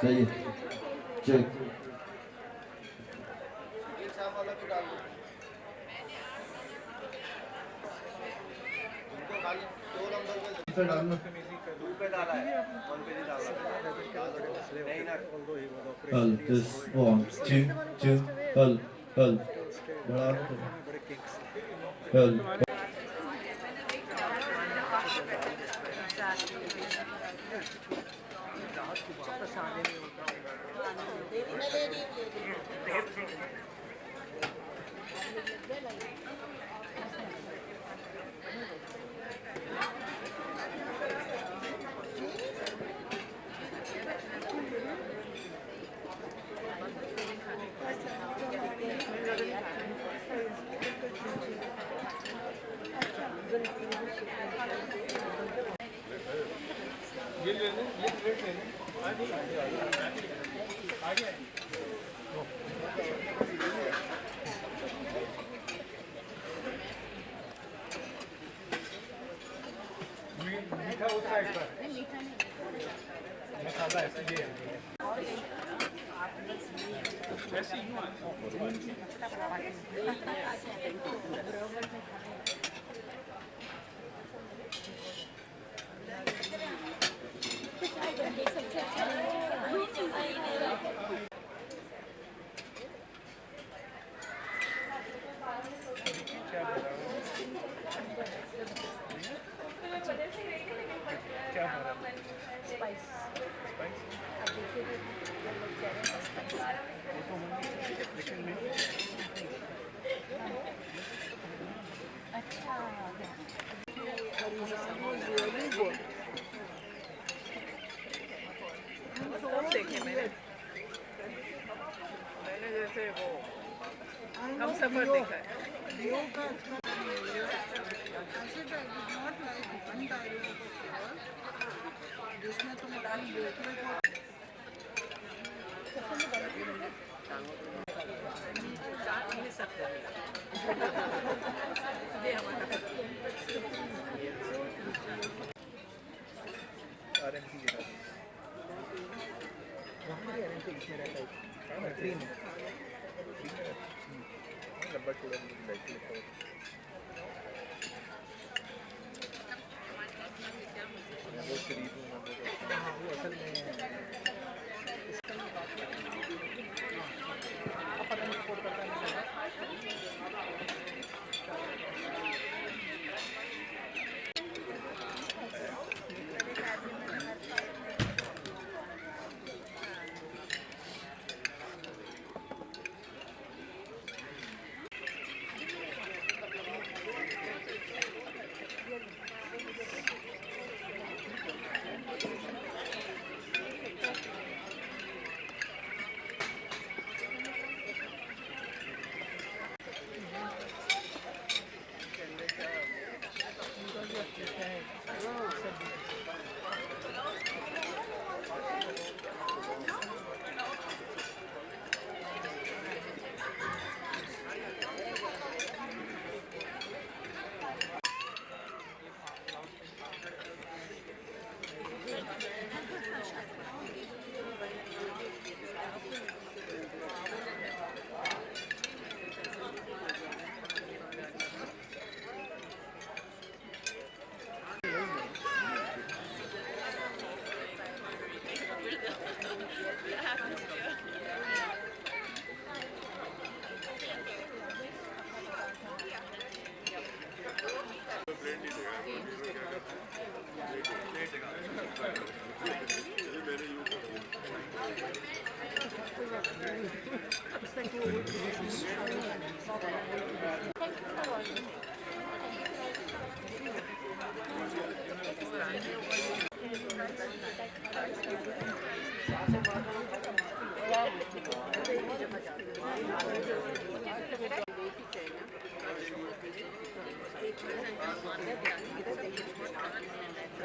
सही है, चेक। इधर डालना। हल, this 1 2 2 हल हल बढ़ा लो हल। ये ले लें, ये प्लेट ले लें। आगे मीठा होता है पर मसाला ऐसे ही है ऐसे ही क्या स्पाइस स्पाइस अच्छा देखे मैंने जैसे वो हम सफर देखा है जिसमें तुम लंबा चौड़ा वो शरीफ हूँ वो असल में पता नहीं सपोर्ट करता नहीं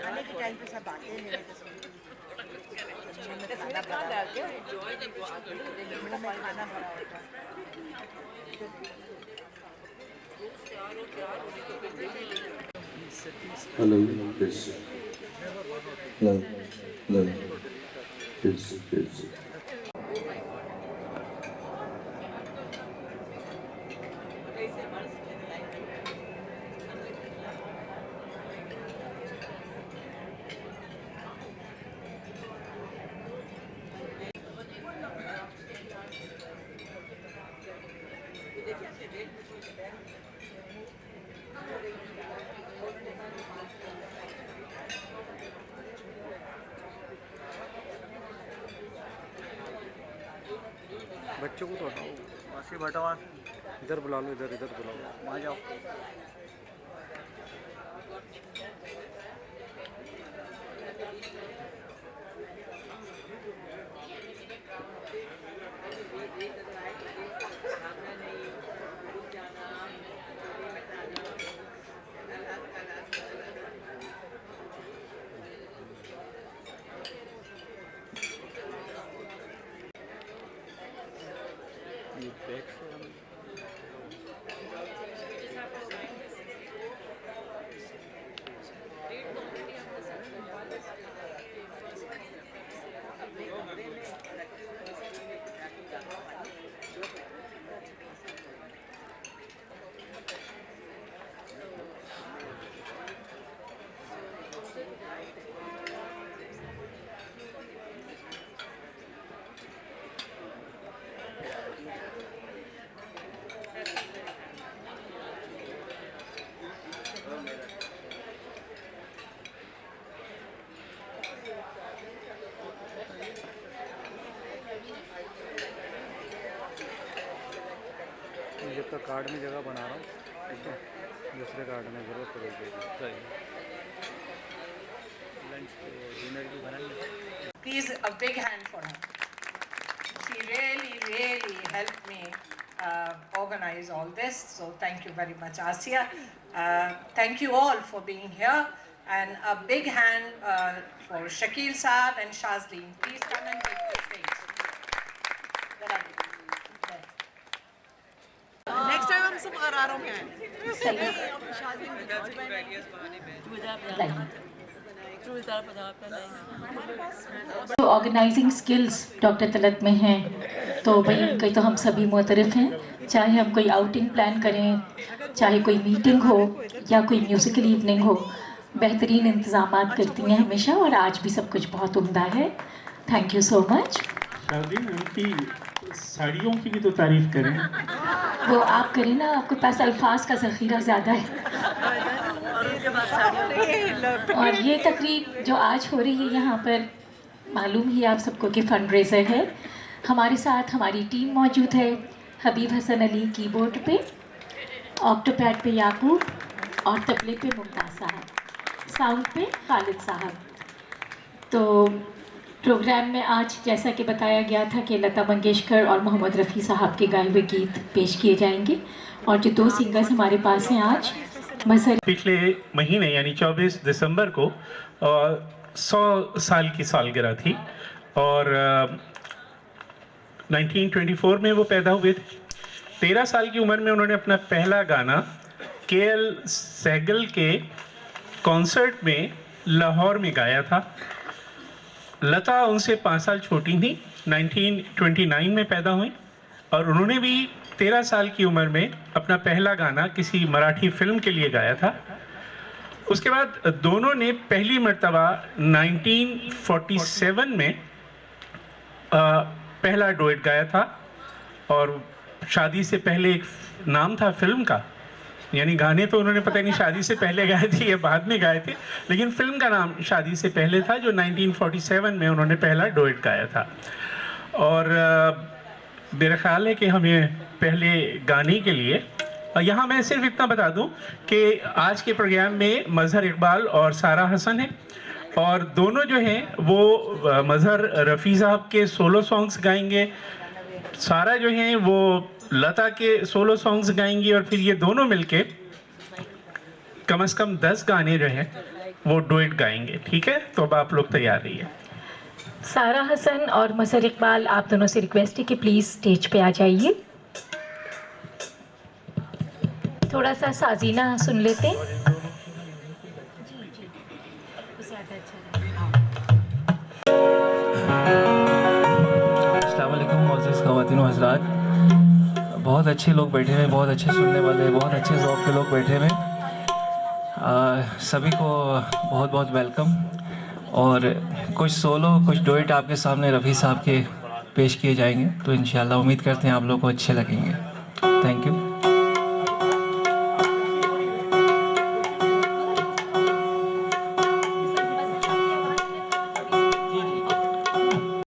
खाने के टाइम पे सब आते हैं मेरे खाना भरा होता हेलो हेलो हेलो kids. बच्चों को तो हटाओ, वासी बटावा इधर बुला लो, इधर बुलाओ, वहाँ जाओ। ये बैग से हम जब तक कार्ड में जगह बना रहा हूँ, ठीक है, दूसरे कार्ड में ज़रूरत पड़ेगी। सही, लंच डिनर की बनाएंगे। Please, a big hand for her. She really helped me organize all this. So thank you very much, Asiya. Thank you all for being here. And a big hand for Shakil Saab and Shazleen. Please come and take your place. Next time हम सब गरारों में आए। तो organising skills doctor Talat में हैं, तो भाई उनके तो हम सभी मुतरफ़ हैं। चाहे हम कोई आउटिंग प्लान करें, चाहे कोई मीटिंग हो या कोई म्यूज़िकल इवनिंग हो, बेहतरीन इंतज़ामात करती हैं हमेशा, और आज भी सब कुछ बहुत उम्दा है। Thank you so much. शादी उनकी साड़ियों की भी तो तारीफ करें। वो आप करें ना, आपके पास अल्फाज का ज़ख़ीरा ज़्यादा है। और ये तकरीब जो आज हो रही है यहाँ पर, मालूम ही आप सबको कि फंड रेज़र है। हमारे साथ हमारी टीम मौजूद है। हबीब हसन अली कीबोर्ड पे, ऑक्टोपैड पे याकूब और तबले पे मुमताज़ साहब, साउंड पे खालिद साहब। तो प्रोग्राम में आज जैसा कि बताया गया था कि लता मंगेशकर और मोहम्मद रफ़ी साहब के गाए हुए गीत पेश किए जाएंगे, और जो दो सिंगर्स हमारे पास हैं आज, मसर पिछले महीने यानी 24 दिसंबर को 100 साल की सालगिरह थी, और 1924 में वो पैदा हुए थे। 13 साल की उम्र में उन्होंने अपना पहला गाना KL सहगल के कॉन्सर्ट में लाहौर में गाया था। लता उनसे 5 साल छोटी थी, 1929 में पैदा हुई, और उन्होंने भी 13 साल की उम्र में अपना पहला गाना किसी मराठी फिल्म के लिए गाया था। उसके बाद दोनों ने पहली मर्तबा 1947 में पहला डुएट गाया था, और शादी से पहले एक नाम था फिल्म का, यानी गाने तो उन्होंने पता नहीं शादी से पहले गाए थे या बाद में गाए थे, लेकिन फिल्म का नाम शादी से पहले था, जो 1947 में उन्होंने पहला डुएट गाया था। और मेरा ख्याल है कि हमें पहले गाने के लिए, यहाँ मैं सिर्फ इतना बता दूं कि आज के प्रोग्राम में मज़हर इकबाल और सारा हसन है, और दोनों जो हैं वो मज़हर रफ़ी साहब के सोलो सॉन्ग्स गाएंगे, सारा जो हैं वो लता के सोलो सॉन्ग्स गाएंगी, और फिर ये दोनों मिलके कम से कम 10 गाने जो हैं वो डुएट गाएंगे। ठीक है, तो अब आप लोग तैयार रहिए। सारा हसन और मसर इकबाल, आप दोनों से रिक्वेस्ट है कि प्लीज़ स्टेज पे आ जाइए। थोड़ा सा साजीना सुन लेते हैं। हाँ। बहुत अच्छे लोग बैठे हुए, बहुत अच्छे सुनने वाले, बहुत अच्छे ज़ौक़ के लोग बैठे हुए। सभी को बहुत बहुत वेलकम। और कुछ सोलो कुछ डुएट आपके सामने रफ़ी साहब के पेश किए जाएंगे, तो इंशाल्लाह उम्मीद करते हैं आप लोगों को अच्छे लगेंगे। Thank you.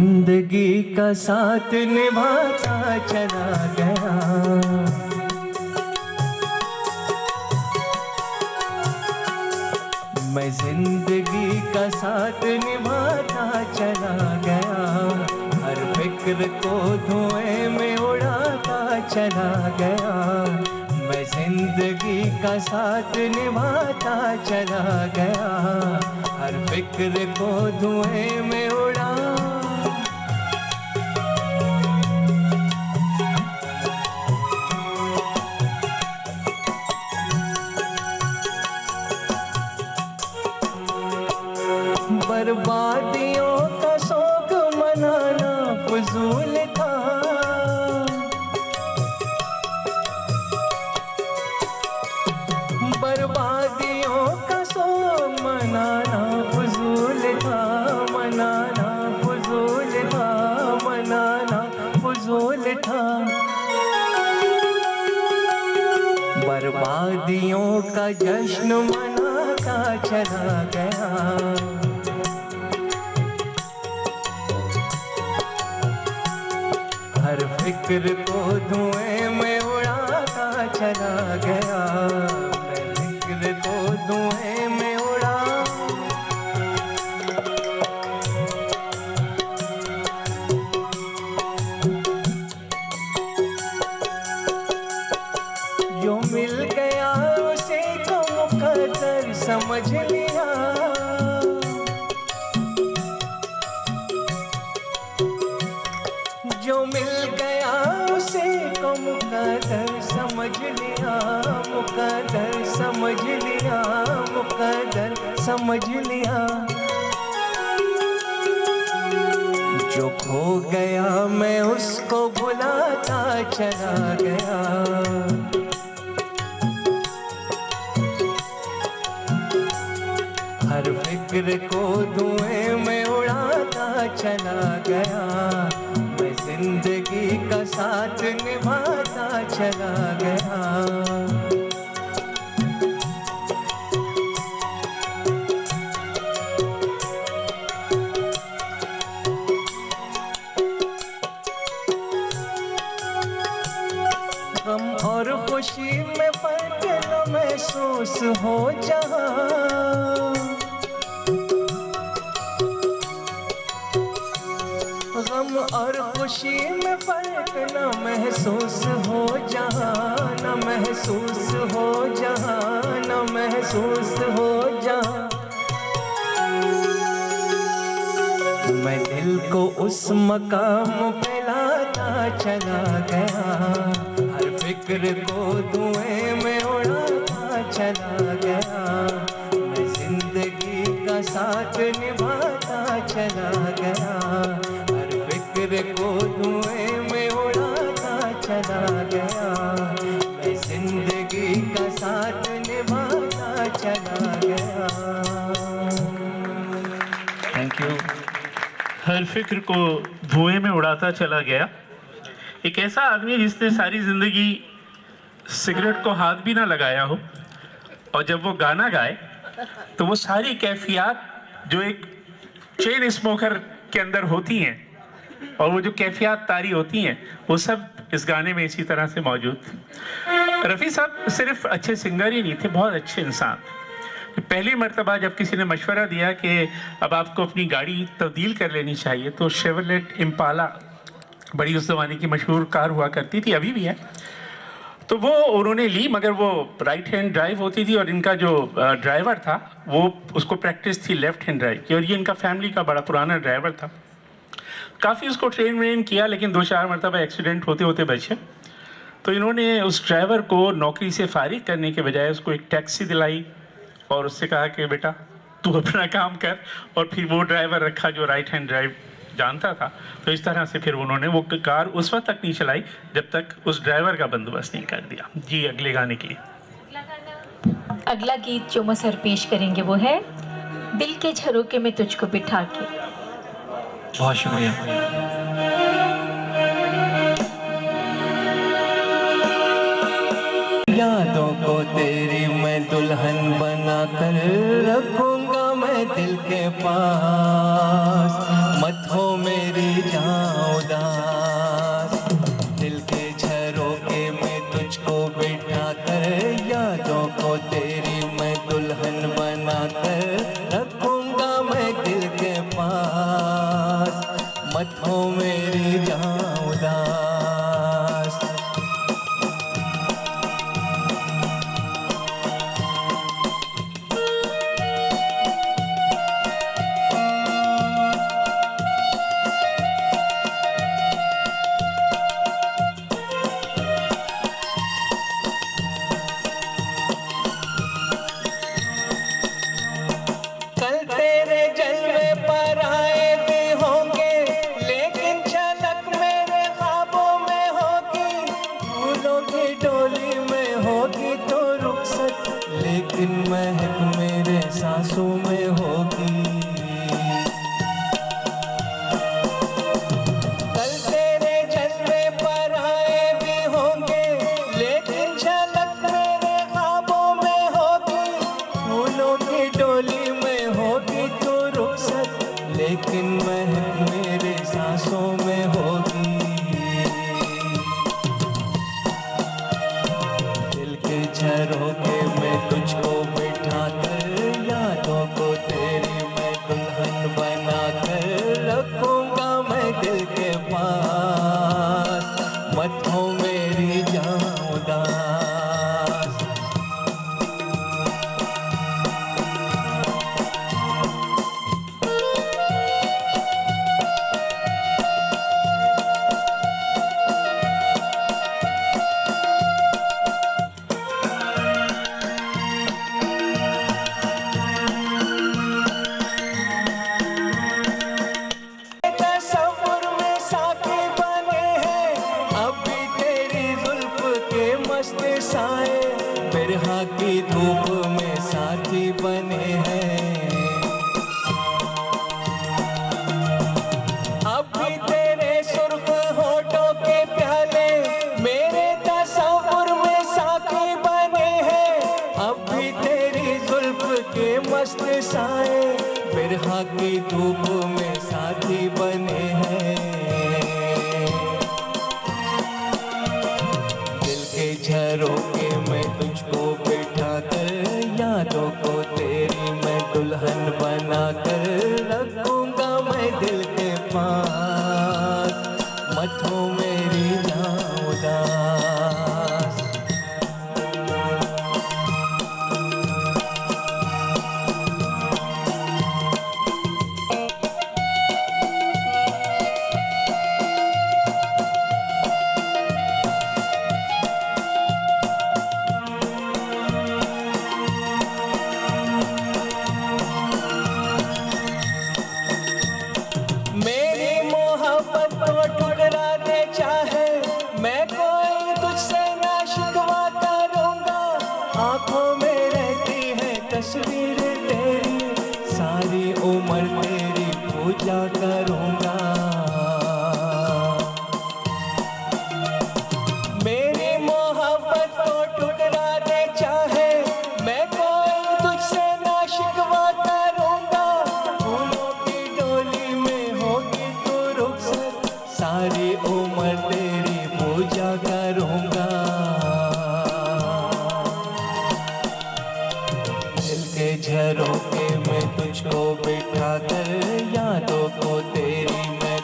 जिंदगी का साथ निभाता चला गया, मैं जिंदगी का साथ निभाता चला गया, हर फिक्र को धुएं में उड़ाता चला गया, मैं जिंदगी का साथ निभाता चला गया, हर फिक्र को धुएं में उड़ा। बर्बादियों का शौक मनाना फजूल था, बर्बादियों का शौक मनाना फजूल था, मनाना फजूल था, मनाना फजूल था, बर्बादियों का जश्न मनाता चला गया, हर फिक्र को धुएं में उड़ाता चला गया, मैं फिक्र को धुएं में उड़ा। जो मिल गया उसे को मुकद्दर समझ लिया, जो मिल गया उसे को मुकद्दर समझ लिया, मुकद्दर समझ लिया, मुकद्दर समझ लिया, जो खो गया मैं उसको भुलाता चला गया, हर फिक्र को धुएं में उड़ाता चला गया, मैं जिंदगी का साथ निभाता चला गया। गम और खुशी में फर्क न महसूस हो जहाँ, गम और खुशी में फर्क न महसूस हो जहाँ, न महसूस हो जहाँ, न महसूस हो जहाँ, मैं दिल को उस मकाम पे लाता चला गया, हर फिक्र को धुएं में उड़ाता चला गया, मैं जिंदगी का साथ निभाता चला गया, हर फिक्र को धुएं में उड़ाता चला गया, मैं जिंदगी का साथ निभाता चला गया। Thank you. हर फिक्र को धुएं में उड़ाता चला गया। एक ऐसा आदमी जिसने सारी ज़िंदगी सिगरेट को हाथ भी ना लगाया हो, और जब वो गाना गाए तो वो सारी कैफियत जो एक चेन स्मोकर के अंदर होती हैं, और वो जो कैफियत तारी होती हैं, वो सब इस गाने में इसी तरह से मौजूद थी। रफ़ी साहब सिर्फ अच्छे सिंगर ही नहीं थे, बहुत अच्छे इंसान। पहली मर्तबा जब किसी ने मशवरा दिया कि अब आपको अपनी गाड़ी तब्दील कर लेनी चाहिए, तो शेवरलेट इम्पाला बड़ी उस ज़माने की मशहूर कार हुआ करती थी, अभी भी है, तो वो उन्होंने ली, मगर वो राइट हैंड ड्राइव होती थी, और इनका जो ड्राइवर था वो उसको प्रैक्टिस थी लेफ़्ट हैंड ड्राइव की, और ये इनका फैमिली का बड़ा पुराना ड्राइवर था। काफ़ी उसको ट्रेन किया, लेकिन 2-4 मरतबा एक्सीडेंट होते होते बचे। तो इन्होंने उस ड्राइवर को नौकरी से फारिग करने के बजाय उसको एक टैक्सी दिलाई और उससे कहा कि बेटा तू अपना काम कर, और फिर वो ड्राइवर रखा जो राइट हैंड ड्राइव जानता था, तो इस तरह से फिर उन्होंने वो कार उस वक्त तक नहीं चलाई जब तक उस ड्राइवर का बंदोबस्त नहीं कर दिया। जी, अगले गाने के लिए अगला गीत जो मसर पेश करेंगे वो है दिल के झरोके में तुझको बिठा के। बहुत शुक्रिया। यादों को तेरी मैं दुल्हन बना कर रखूंगा मैं दिल के पास, मत हो मेरी जान उदास। दिल के झरोके में तुझको बिठा कर, यादों को तेरी मैं दुल्हन बना कर रखूंगा मैं दिल के पास, मत हो मेरी जान उदास। कल तेरे जलवे पर आए भी होंगे, लेकिन झलक मेरे ख्वाबों में होगी। फूलों की डोली में होगी तो रुखसत, लेकिन महक मेरे सांसों में होगी। कल तेरे जलवे पर आए भी होंगे, लेकिन झलक मेरे ख्वाबों में होगी। फूलों की डोली में होगी तो रुखसत, लेकिन महक मेरे सांसों में होगी। दिल के झरोके में तुझको बिठा कर, यादों को तेरी मैं दुल्हन बना कर रखूंगा मैं दिल के पास, मत हो मेरी जान उदास। तसव्वुर में साथी बने हैं, अब भी तेरी जुल्फ के मस्त साए बिरहा की धूप में साथी बने हैं। अब भी तेरे सुर्ख होठों के प्याले मेरे तसव्वुर में साथी बने हैं। अब भी तेरी जुल्फ के मस्त साए बिरहा की धूप में साथी बने हैं। दिल के झरोके में तुझको बिठा कर, यादों को तेरी मैं दुल्हन बना कर रखूंगा मैं दिल के पास, मत हो मेरी जान उदास। मेरी मोहब्बत को ठुकरा दे चाहे, मैं कोई तुझसे ना शिकवा करूंगा। आंखों में रहती है तस्वीर तेरी, सारी उम्र तेरी पूजा करूंगा। मेरी मोहब्बत को ठुकरा दे चाहे, मैं कोई तुझसे ना शिकवा करूंगा। फूलों की डोली में होगी तो रुखसत, सारी उम्र तेरी पूजा करूंगा। दिल के झरोके में तुझको बिठा कर, यादों को तेरी मैं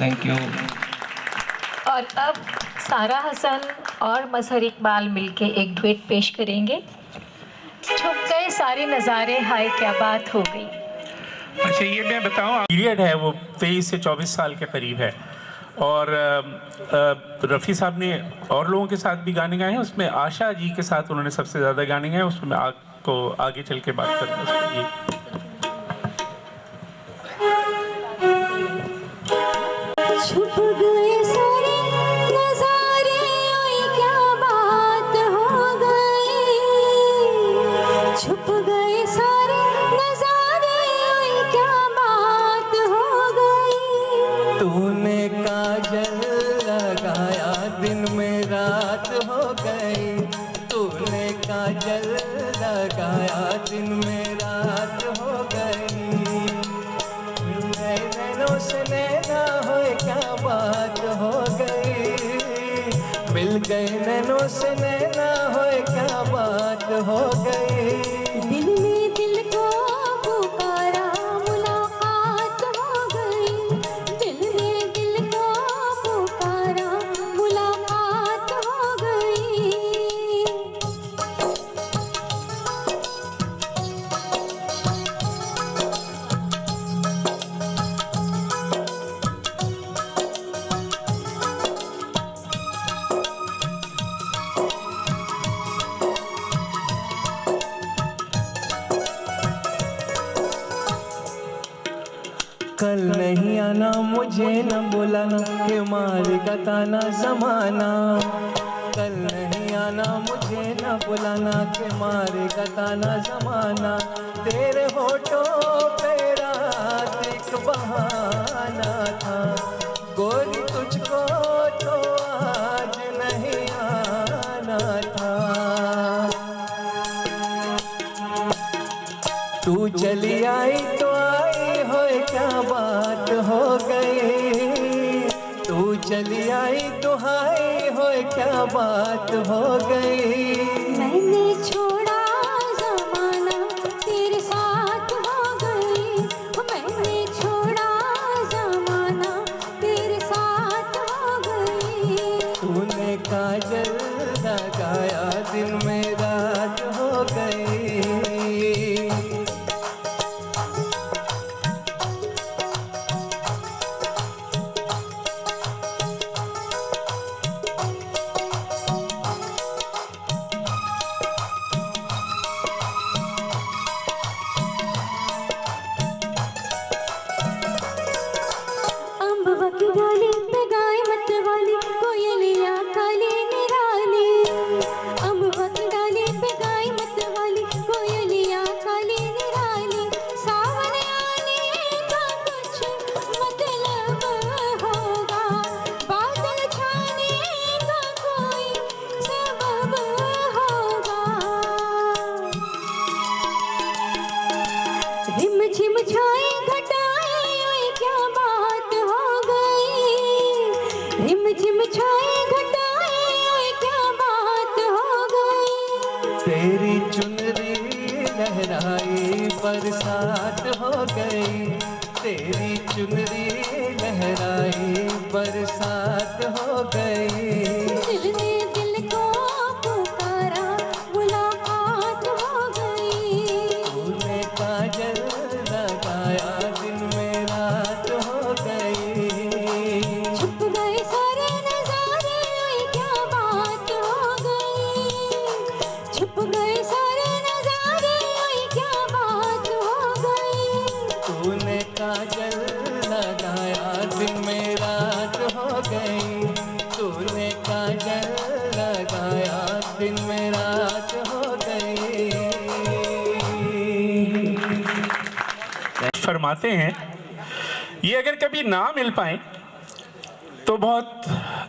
थैंक यू। और अब सारा हसन और मजहर इकबाल मिलके एक डुएट पेश करेंगे, छुप गए सारे नज़ारे हाय क्या बात हो गई। अच्छा, ये मैं बताऊँ, पीरियड है वो 23 से 24 साल के करीब है, और रफ़ी साहब ने और लोगों के साथ भी गाने गाए हैं, उसमें आशा जी के साथ उन्होंने सबसे ज़्यादा गाने गाए, उसमें आपको आगे चल के बात करूँगा जी। छुप गए सारे नजारे ओए क्या बात हो गई, छुप गए सारे नजारे ओए क्या बात हो गई। तूने काजल लगाया दिन में रात हो गई, तूने काजल लगाया दिन में रात हो गई। नैनों से नैना होए क्या बात हो गई, मिल गए नैनों से नैना होए क्या बात हो गई। दिल ने दिल को पुकारा मुलाकात हो गई, दिल ने दिल को पुकारा मुलाकात हो गई। कल नहीं आना मुझे न बुलाना के मारेगा ताना जमाना, कल नहीं आना मुझे न बुलाना के मारेगा ताना जमाना। तेरे होठों पे रात एक बहाना था, गोरी तुझको तो आज नहीं आना था। तू चली आई तो आई होए क्या बात हो गई, तू चली आई तो आई होए क्या बात हो गई। मैंने छोड़ा जमाना तेरे साथ हो गई, मैंने छोड़ा जमाना तेरे साथ हो गई। तूने काजल लगाया दिन में रात हो गई। अम्बवा की डाली पे गाय मत वाली कोयलिया काली निराली, अम्बवा की डाली पे गाय मत वाली कोयलिया काली निराली। सावन आने का कुछ मतलब होगा, बादल छाने का कोई सबब होगा। रिम झिम छाए घटाए ओए क्या बात हो गई, रिम झिम छाए घटाए ओए क्या बात हो गई। तेरी चुनरी लहराई बरसात हो गई, तेरी चुनरी लहराई बरसात हो गई। दिल ने दिल को पुकारा मुलाकात हो गई। तूने काजल लगाया दिन में रात हो गई। छुप गए सारे नजारे ओए क्या बात हो गई, छुप गए सारे नजारे ओए क्या बात हो गई। तूने काजल लगाया दिन में रात हो गई, तूने काजल लगाया दिन में रात हो गई। फरमाते हैं, ये अगर कभी ना मिल पाए तो बहुत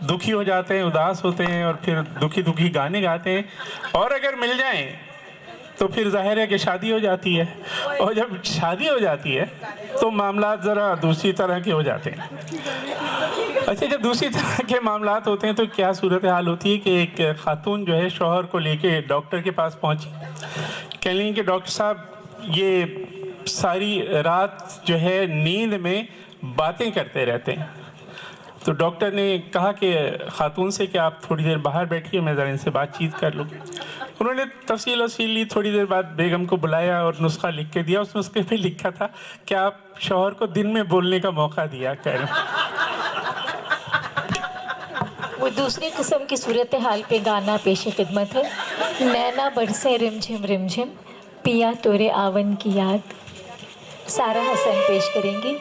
दुखी हो जाते हैं, उदास होते हैं, और फिर दुखी दुखी गाने गाते हैं, और अगर मिल जाएं तो फिर जाहिर है कि शादी हो जाती है, और जब शादी हो जाती है तो मामला ज़रा दूसरी तरह के हो जाते हैं। अच्छा, जब दूसरी तरह के मामलात होते हैं तो क्या सूरत हाल होती है कि एक खातून जो है शौहर को लेके डॉक्टर के पास पहुंची, कहने लगी कि डॉक्टर साहब ये सारी रात जो है नींद में बातें करते रहते हैं। तो डॉक्टर ने कहा कि ख़ातून से कि आप थोड़ी देर बाहर बैठिए, मैं ज़रा इनसे बातचीत कर लूँ। उन्होंने तफसील वसील ली। थोड़ी देर बाद बेगम को बुलाया और नुस्खा लिख के दिया। उस नुस्खे पे लिखा था कि आप शौहर को दिन में बोलने का मौका दिया करें। वो दूसरी किस्म की सूरत हाल पे गाना पेश खिदमत है। नैना बरसे रिमझिम पिया तोरे आवन की याद, सारा हसन पेश करेंगी।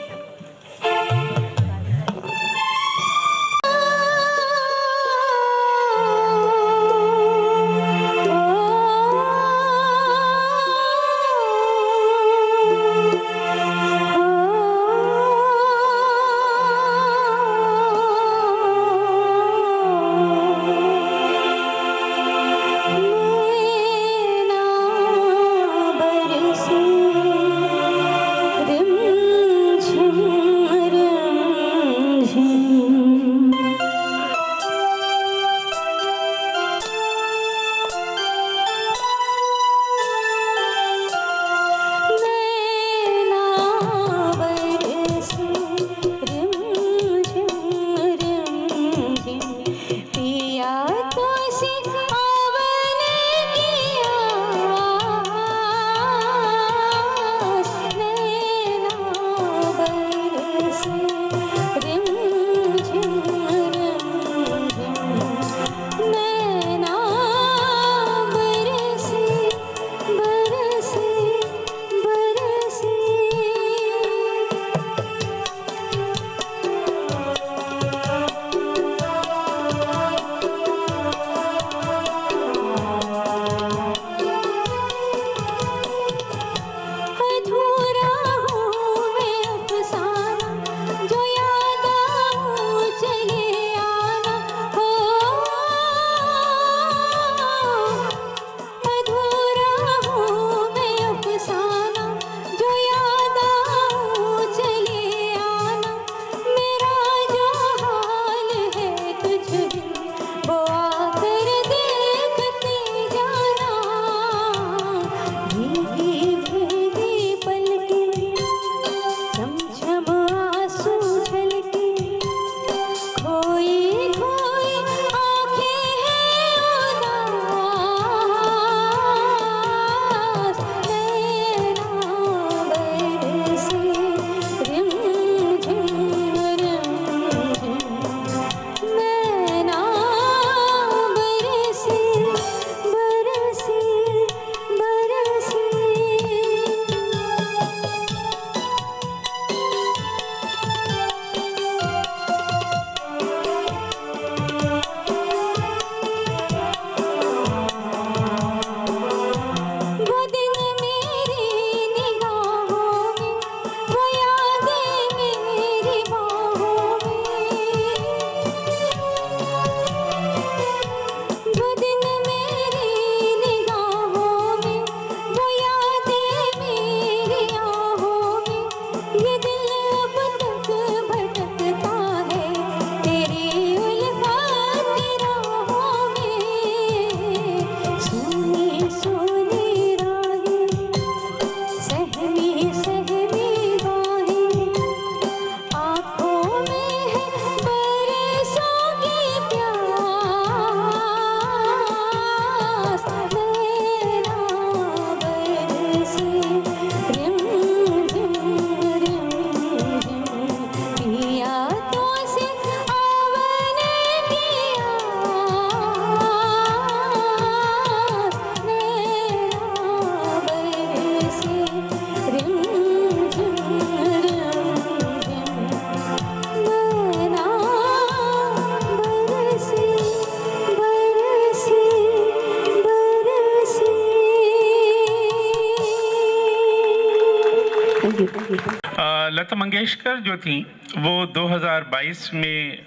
लता मंगेशकर जो थी वो 2022 में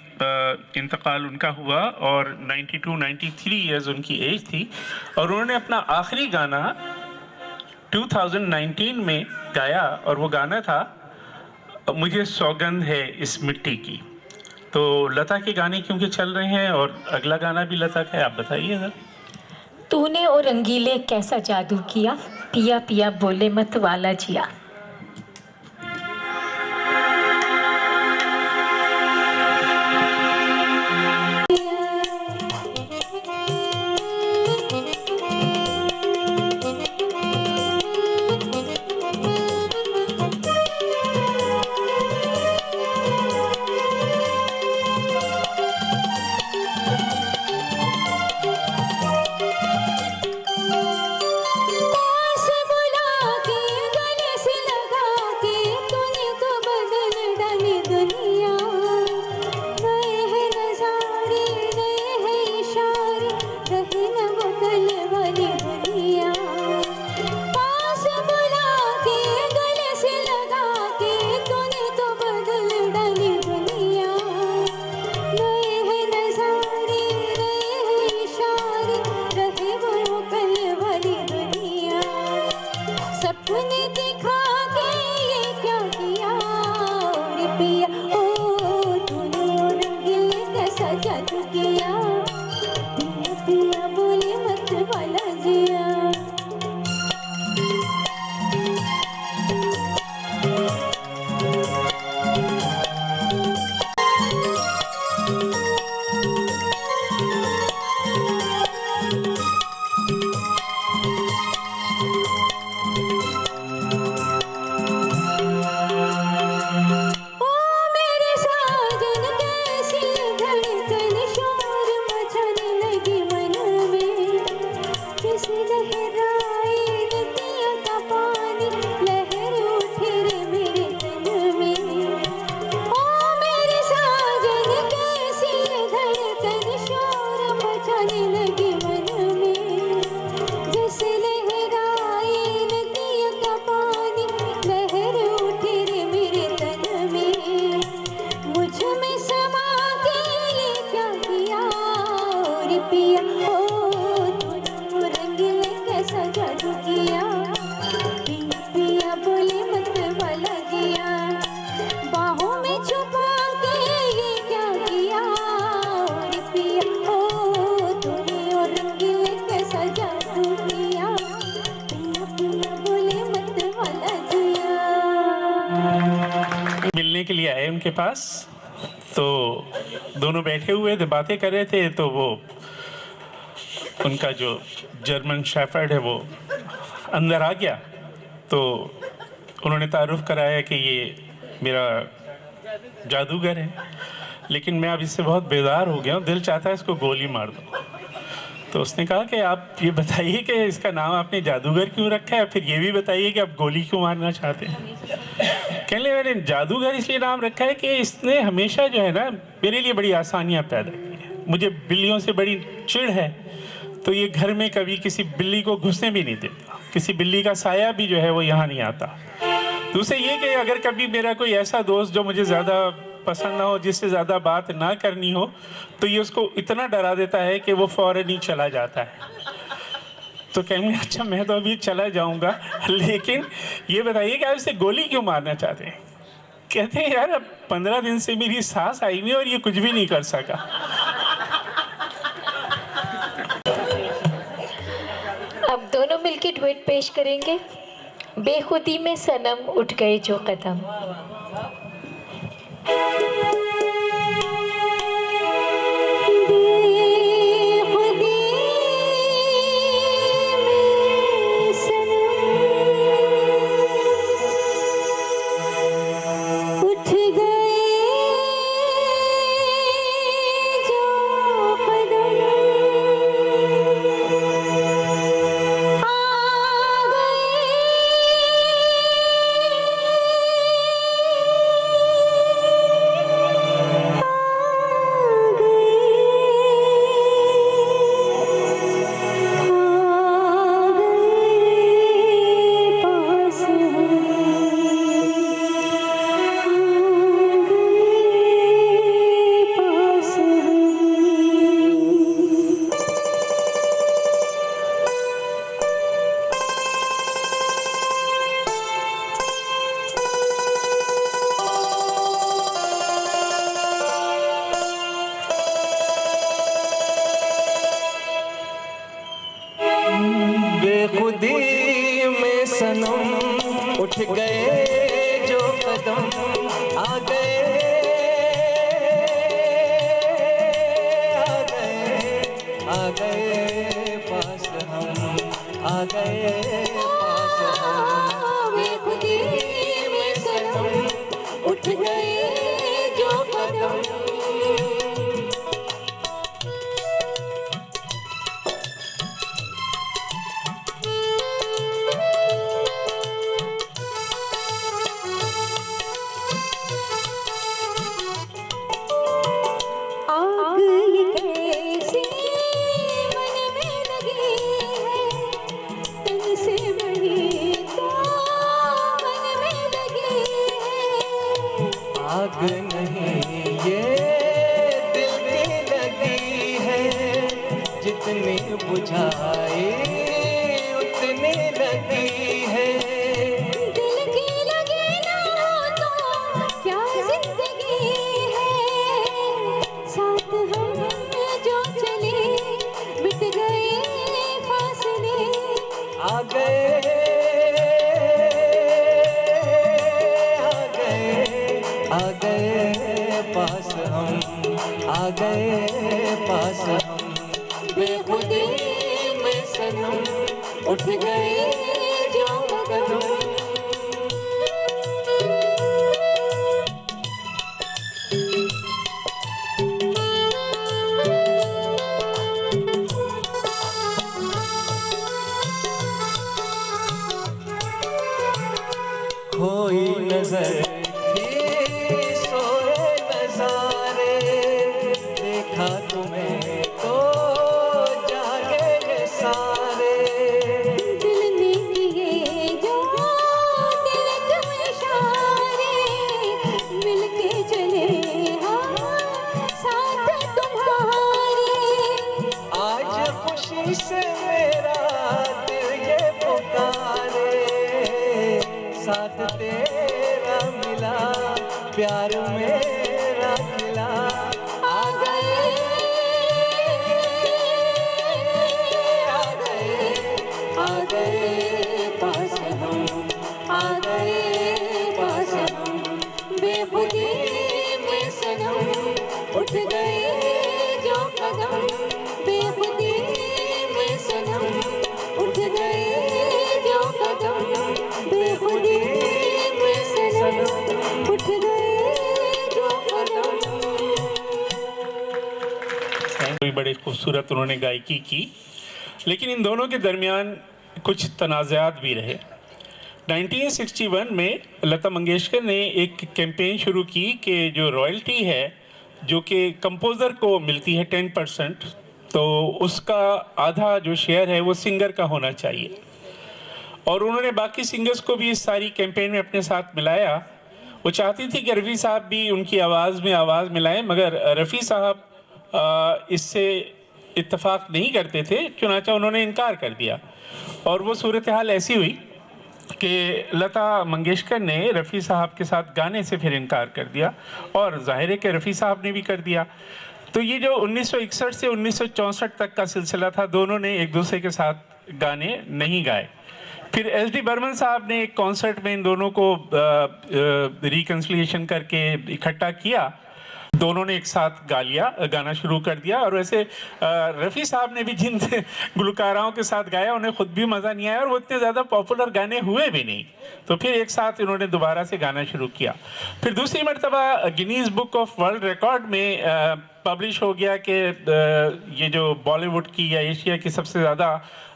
इंतकाल उनका हुआ और 92-93 इयर्स उनकी एज थी और उन्होंने अपना आखिरी गाना 2019 में गाया और वो गाना था मुझे सौगंध है इस मिट्टी की। तो लता के गाने क्योंकि चल रहे हैं और अगला गाना भी लता का है, आप बताइए सर। तूने और रंगीले कैसा जादू किया, पिया पिया बोले मत वाला जिया। पिया ओ तूने रंगीले कैसा जादू किया पिया पिया बोले मत वाला जिया मिलने के लिए आए उनके पास, तो दोनों बैठे हुए थे, बातें कर रहे थे, तो वो उनका जो जर्मन शेफर्ड है वो अंदर आ गया। तो उन्होंने तारुफ कराया कि ये मेरा जादूगर है, लेकिन मैं अब इससे बहुत बेजार हो गया हूँ, दिल चाहता है इसको गोली मार दूँ। तो उसने कहा कि आप ये बताइए कि इसका नाम आपने जादूगर क्यों रखा है, फिर ये भी बताइए कि आप गोली क्यों मारना चाहते हैं। कहने लगे मैंने जादूगर इसलिए नाम रखा है कि इसने हमेशा जो है ना मेरे लिए बड़ी आसानियाँ पैदा की हैं। मुझे बिल्लियों से बड़ी चिढ़ है, तो ये घर में कभी किसी बिल्ली को घुसने भी नहीं देता, किसी बिल्ली का साया भी जो है वो यहाँ नहीं आता। दूसरे ये कि अगर कभी मेरा कोई ऐसा दोस्त जो मुझे ज़्यादा पसंद ना हो, जिससे ज़्यादा बात ना करनी हो, तो ये उसको इतना डरा देता है कि वो फ़ौरन ही चला जाता है। तो कहेंगे अच्छा मैं तो अभी चला जाऊंगा, लेकिन ये बताइए कि आप इसे गोली क्यों मारना चाहते हैं। कहते हैं यार अब 15 दिन से मेरी सांस आई नहीं और ये कुछ भी नहीं कर सका। अब दोनों मिलके डुएट पेश करेंगे, बेखुदी में सनम उठ गए जो कदम। बेखुदी में सनम उठ गए जो कदम, आ गए आ गए आ गए पास हम, आ गए पास हम। बेखुदी में सनम उठ गए जो कदम। आग नहीं ये दिल की लगी है, जितनी बुझाई उतनी लगी है। दिल की लगी ना हो तो क्या जिंदगी आ गए पास हम, आ गए पास हम, बेखुदी में सनम उठ गए जो कदम। कोई नजर थी सोए नजारे, देखा तुम्हें तो जागे सारे। दिल ने किए जो दिल तुम इशारे, मिलके चले हाँ साथ तुम्हारे। आज खुशी से मेरा दिल ये पुकारे, साथ तेरा मिला प्यार मेरा खिला। आ गए आ गए आ गए पास हम, आ गए पास हम, बेखुदी में सनम उठ गए जो कदम। बेखुदी में सनम उठ गए जो कदम, बेखुदी में सनम उठ गए जो कदम। कोई बड़े खूबसूरत उन्होंने गायकी की, लेकिन इन दोनों के दरमियान कुछ तनाज़ात भी रहे। 1961 में लता मंगेशकर ने एक कैंपेन शुरू की कि जो रॉयल्टी है जो कि कंपोज़र को मिलती है 10%, तो उसका आधा जो शेयर है वो सिंगर का होना चाहिए। और उन्होंने बाकी सिंगर्स को भी इस सारी कैंपेन में अपने साथ मिलाया। वो चाहती थी कि रफ़ी साहब भी उनकी आवाज़ में आवाज़ मिलाएं, मगर रफ़ी साहब इससे इत्तेफाक नहीं करते थे, चुनांचे उन्होंने इनकार कर दिया। और वो सूरत हाल ऐसी हुई कि लता मंगेशकर ने रफ़ी साहब के साथ गाने से फिर इनकार कर दिया, और ज़ाहिर है कि रफ़ी साहब ने भी कर दिया। तो ये जो 1961 से 1964 तक का सिलसिला था, दोनों ने एक दूसरे के साथ गाने नहीं गाए। फिर एस.डी. बर्मन साहब ने एक कॉन्सर्ट में इन दोनों को रिकन्सिलिएशन करके इकट्ठा किया, दोनों ने एक साथ गाना शुरू कर दिया। और वैसे रफ़ी साहब ने भी जिन गुलकाराओं के साथ गाया उन्हें खुद भी मज़ा नहीं आया, और वो इतने ज़्यादा पॉपुलर गाने हुए भी नहीं। तो फिर एक साथ इन्होंने दोबारा से गाना शुरू किया। फिर दूसरी मरतबा Guinness book of world record में पब्लिश हो गया कि ये जो बॉलीवुड की या एशिया की सबसे ज़्यादा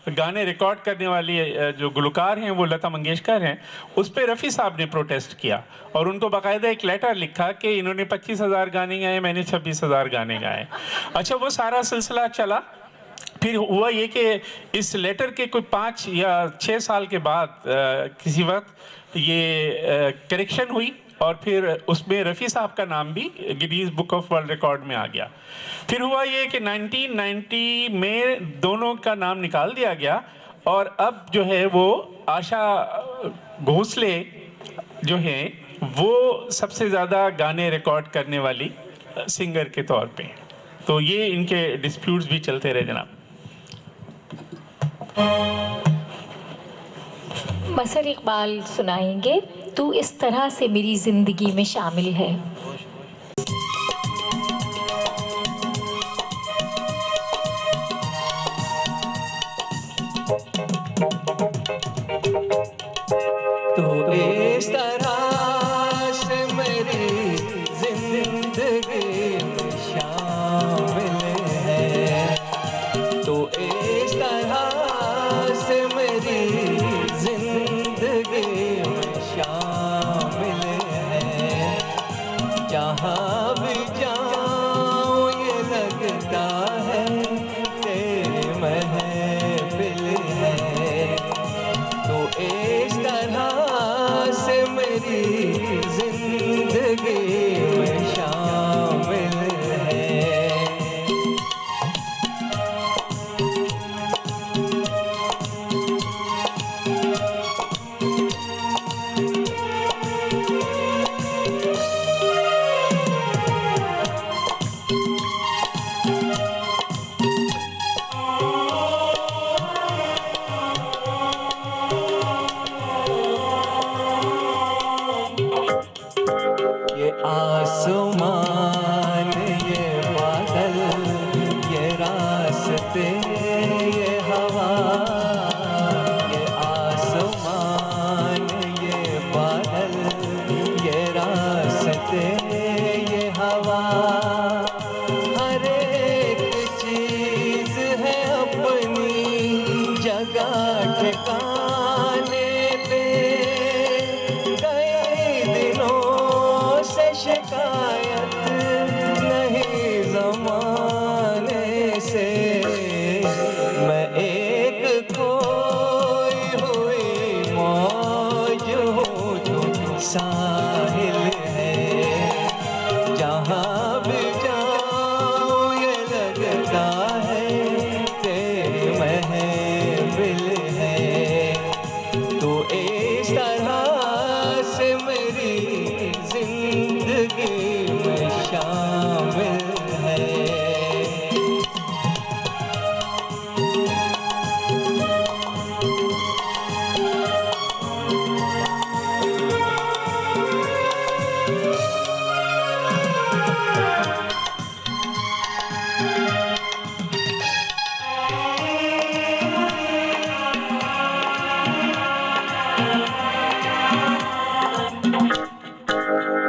गाने रिकॉर्ड करने वाली जो गुलकार हैं वो लता मंगेशकर हैं। उस पर रफ़ी साहब ने प्रोटेस्ट किया और उनको बाकायदा एक लेटर लिखा कि इन्होंने 25,000 गाने गाए, मैंने 26,000 गाने गाए। अच्छा, वो सारा सिलसिला चला। फिर हुआ ये कि इस लेटर के कोई 5 या 6 साल के बाद किसी वक्त ये करेक्शन हुई, और फिर उसमें रफ़ी साहब का नाम भी Guinness book of world record में आ गया। फिर हुआ ये कि 1990 में दोनों का नाम निकाल दिया गया, और अब जो है वो आशा भोसले जो हैं वो सबसे ज़्यादा गाने रिकॉर्ड करने वाली सिंगर के तौर पे। तो ये इनके डिस्प्यूट्स भी चलते रहे जनाब। मसर इकबाल सुनाएंगे, तू इस तरह से मेरी ज़िंदगी में शामिल है। तो इस तरह से मेरी जिंदगी में शामिल है, तो इस तरह से मेरी जिंदगी में शामिल है। जहाँ भी जाऊँ ये लगता है तेरी महफिल है, तो इस तरह से मेरी जिंदगी में शामिल है। आसमान ये बादल ये रास्ते ये हवा, ये आसमान ये बादल ये रास्ते ये हवा, हर एक चीज है अपनी जगह ठिकाने पे। कई दिनों से शिकायत नहीं ज़माने से, मैं एक खोई हुई मौज हूँ जो साहिल है। जहाँ भी जाऊँ ये लगता है तेरी महफिल है। तो इस तरह से मेरी जिंदगी में शामिल है।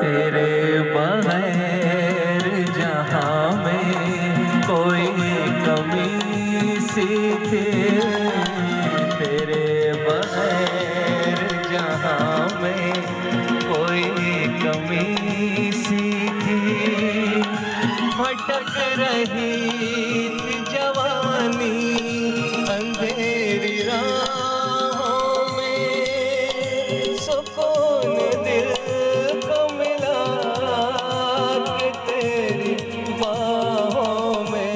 तेरे बगैर जहाँ में कोई कमी सी थी, तेरे बगैर जहाँ में कोई कमी सी थी। भटक रही थी जवानी अंधेरी राहों में, सुकून दिल को मिला के तेरी बाहों में।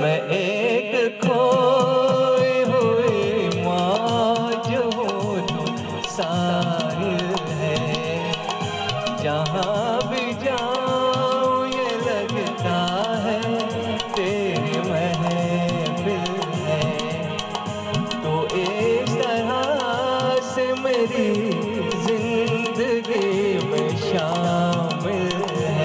मैं एक खोई हुई मौज हूँ जो साहिल है। जहाँ भी जाऊँ ये लगता है तेरी महफिल है। तो इस तरह से मेरी जिंदगी में शामिल है।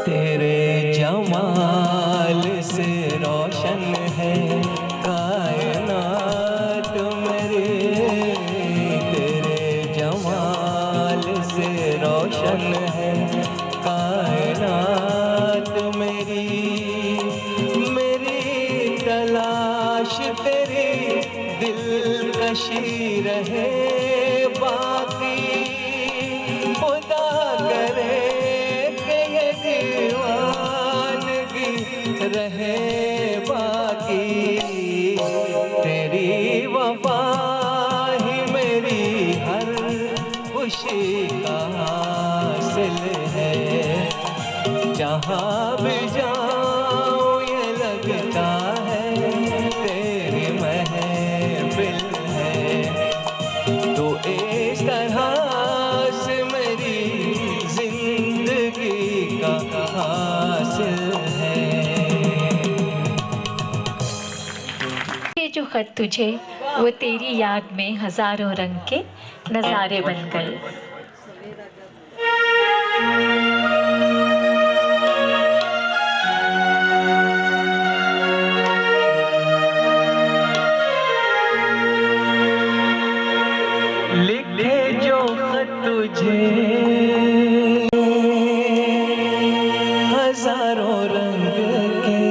तेरे जमाल से रोशन है कायनात मेरी, तेरे जमाल से रोशन है कायनात मेरी। मेरी तलाश तेरी दिलकशी रहे बाकी, खुदा करे कि ये दीवानगी रहे बाकी। तेरी वफा ही मेरी हर खुशी का हासिल है। जहाँ भी जाऊँ ये लगता है तेरी महफिल है। तो इस तरह से मेरी जिंदगी का हासिल है। ये जो खत तुझे वो तेरी याद में हजारों रंग के नज़ारे बन गए। लिखे जो खत तुझे हजारों रंग के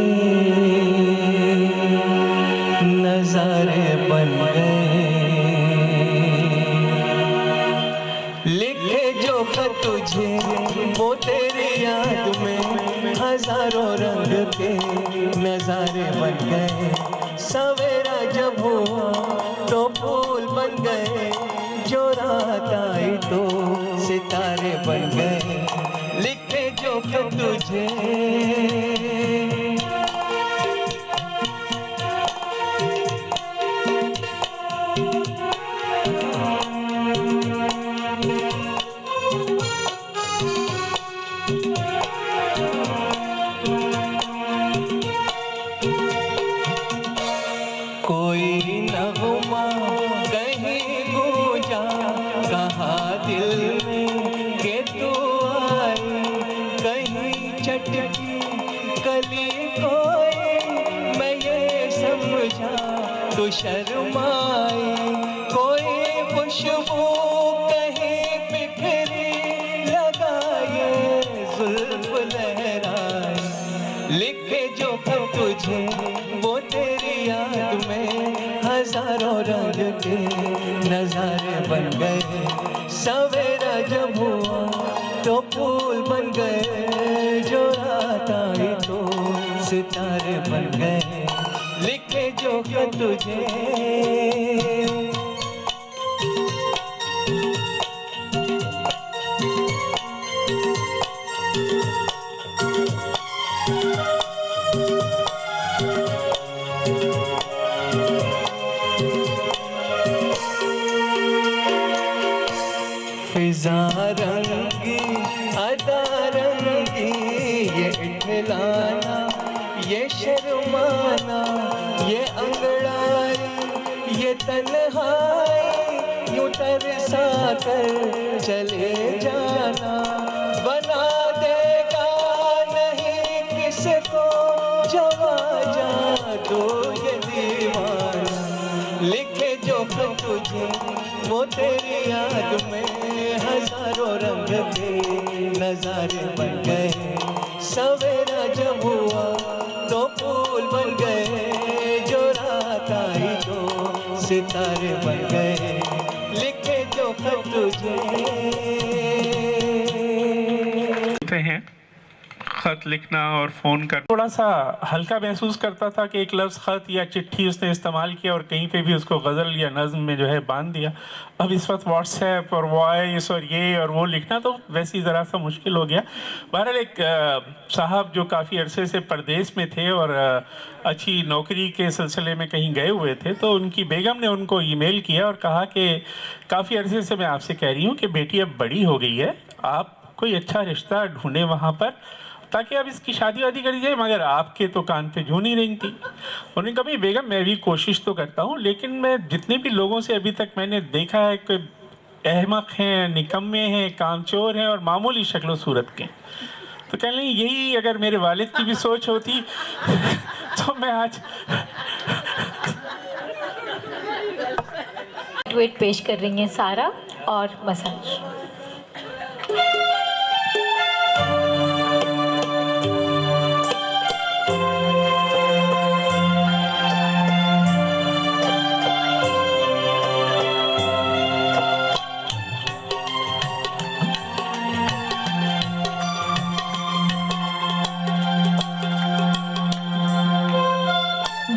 नजारे बन गए। लिखे जो खत तुझे वो तेरी याद में हजारों रंग के नजारे बन गए। सवेरा जब हुआ तो फूल बन गए, जो रात आई तो सितारे बन गए। लिखे जो तुझे कोई नगमा कहीं गूंजा कहा दिल में के तू आई कहीं चटकी कली कोई मैं ये समझा तू शर्माई कोई खुशबू कहीं बिखरी लगाए जुल्फ लहराए लिखे जो तुझे वो तेरी याद में हजारों रंग के नजारे बन गए सवेरा जब हुआ तो फूल बन गए जो रात आई तो सितारे बन गए लिखे जो तुझे फिजा रंगी अदा रंगी ये इठलाना ये शर्माना ये अंगड़ाई ये तन्हाई यूं तरसा कर चले जाना बना देगा नहीं किसको जवा जा दो ये दीवाना लिखे जो तुझे वो तेरी याद में हजारों रंग के नजारे बन गए सवेरा जब हुआ तो फूल बन गए जो रात आई तो सितारे बन गए लिखे जो तुझे हैं खत लिखना और फ़ोन कर थोड़ा सा हल्का महसूस करता था कि एक लफ्ज़ ख़त या चिट्ठी उसने इस्तेमाल किया और कहीं पे भी उसको गज़ल या नज़्म में जो है बांध दिया। अब इस वक्त व्हाट्सएप और वॉइस और ये और वो लिखना तो वैसे ही ज़रा सा मुश्किल हो गया। बहरहाल एक साहब जो काफ़ी अरसे से परदेश में थे और अच्छी नौकरी के सिलसिले में कहीं गए हुए थे, तो उनकी बेगम ने उनको ईमेल किया और कहा कि काफ़ी अरसे से मैं आपसे कह रही हूँ कि बेटी अब बड़ी हो गई है, आप कोई अच्छा रिश्ता ढूंढें वहाँ पर ताकि आप इसकी शादी वादी कर दीजिए, मगर आपके तो कान पे जू नहीं रही थी। उन्होंने कहा भाई बेगम मैं भी कोशिश तो करता हूँ, लेकिन मैं जितने भी लोगों से अभी तक मैंने देखा है कि अहमक हैं, निकम्मे हैं, कामचोर हैं और मामूली शक्ल सूरत के। तो कह लें यही अगर मेरे वालिद की भी सोच होती तो मैं आज डुएट पेश कर रही हैं सारा और मसाज।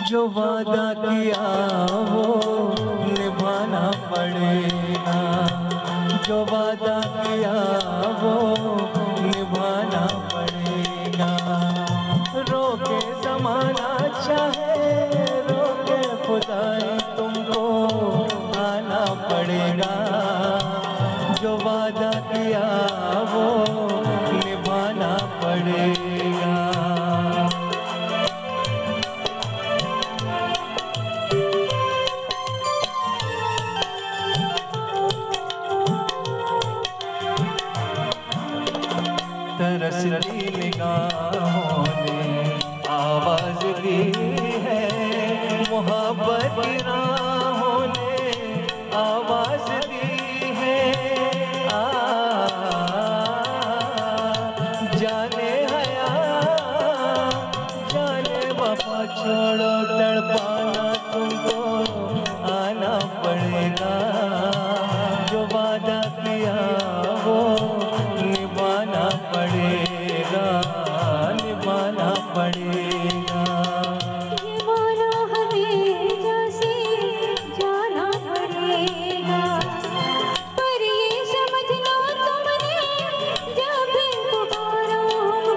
जो वादा किया वो निभाना पड़ेगा, जो वादा किया वो निभाना पड़ेगा। रोके ज़माना चाहे रोके खुदाई तुमको आना पड़ेगा, जो वादा किया वो निभाना पड़ेगा। तरसती निगाहों ने आवाज दी है, मोहब्बत की राहों ने आवाज दी है। जाने हया जाने वफा छोड़ो तड़पाना तुमको आना पड़ेगा, जो वादा किया वो निभाना पड़ेगा, निभाना पड़ेगा। ये माना हमें जैसे जाना पड़ेगा, पर ये समझना तुमने जब पुकारा हमको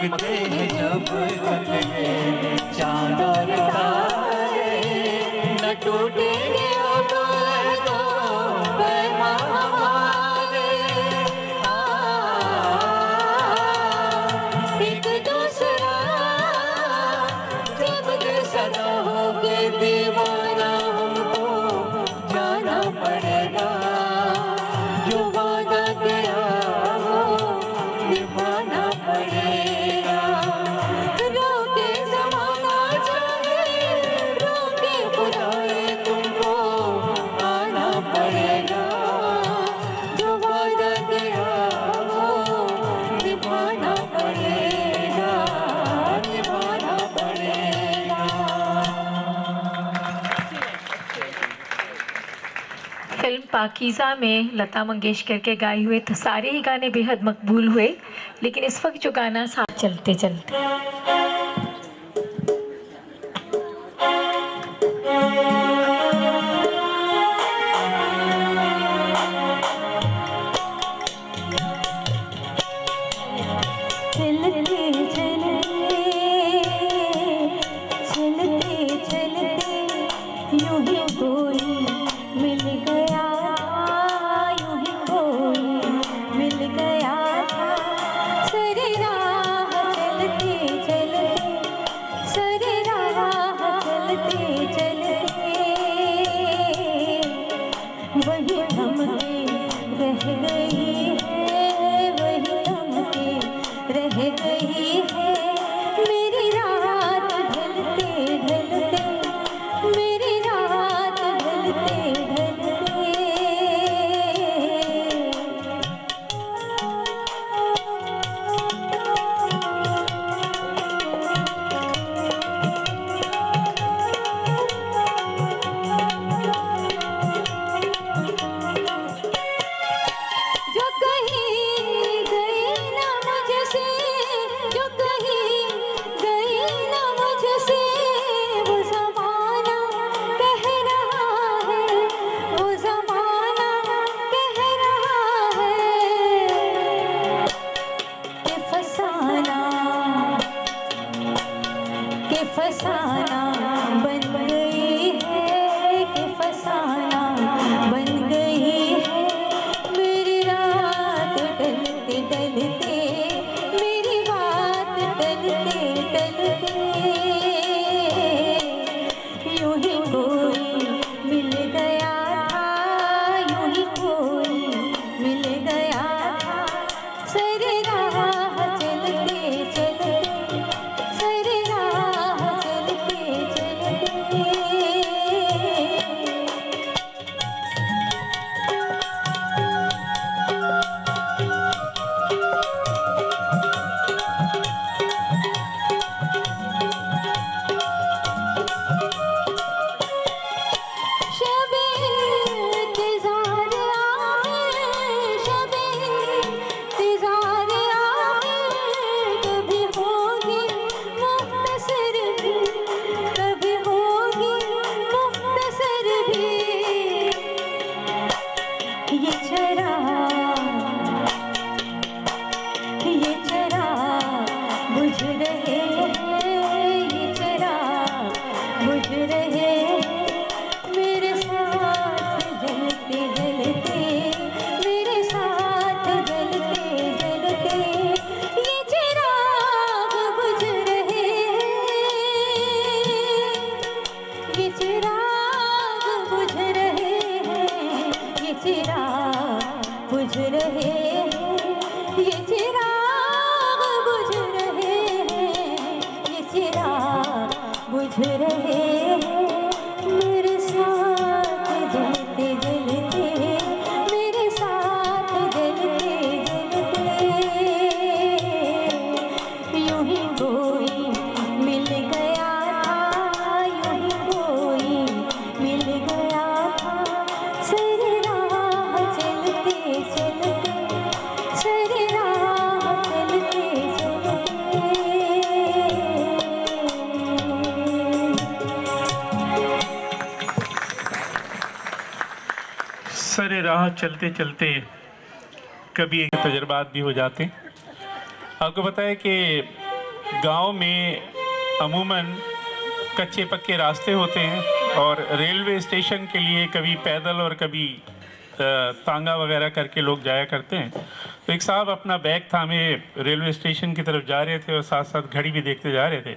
चमकते हैं जब चलेंगे चांद और तारे, न टूटेंगे अब तो पैमां हमारे। एक दूसरा जब सदा होगे दीवाना, हमको जाना पड़ेगा, जो वादा किया वो निभाना पड़ेगा। रोके ज़माना चाहे रोके खुदाए, तुमको आना पड़ेगा, जो वादा किया वो निभाना पड़ेगा, निभाना पड़ेगा। फिल्म पाकीज़ा में लता मंगेशकर के गाए हुए तो सारे ही गाने बेहद मकबूल हुए, लेकिन इस वक्त जो गाना साथ चलते चलते चलते चलते चलते यूं ही कोई मिल गया, यूं ही कोई मिल गया था। सारी राह चलते चलते, सारी राह चलते चलते वही थमके रह गई है, वही थमके रह गई है। मेरी रात ढलते ढलते, मेरी रात ढलते ढलते जो कहीं गई ना मुझसे, जो कहीं गई ना मुझसे, वो ज़माना कह रहा है, वो ज़माना कह रहा है कि फसाना बन गई है, कि फसाना बन गई है। मेरी रात ढलते ढलते, मेरी बात ढलते ढलते यूं ही कोई मिल गया था, यूं ही कोई मिल गया था। सारी राह चलते चलते, सारी राह चलते चलते शबे इंतज़ार आए, शबे इंतज़ार आए, कभी होगी मुख्तसर भी, कभी होगी मुख्तसर भी। ये चिराग बुझ रहे हैं, ये चिराग बुझ रहे हैं। मेरे साथ जलते जलते, मेरे साथ जलते जलते ये चिराग बुझ रहे हैं, ये चिराग बुझ रहे हैं, ये चिराग बुझ रहे हैं, ये चिराग बुझ रहे हैं, ये चिराग बुझ रहे हैं। मेरे साथ जलते जलते, मेरे साथ जलते जलते यूं ही कोई मिल गया था, यूं ही कोई मिल गया था। सारी राह चलते चलते, सारी राह चलते चलते सरे राह चलते चलते कभी एक तजर्बात भी हो जाते हैं। आपको पता है कि गांव में अमूमन कच्चे पक्के रास्ते होते हैं और रेलवे स्टेशन के लिए कभी पैदल और कभी तांगा वगैरह करके लोग जाया करते हैं। तो एक साहब अपना बैग थामे रेलवे स्टेशन की तरफ जा रहे थे और साथ साथ घड़ी भी देखते जा रहे थे।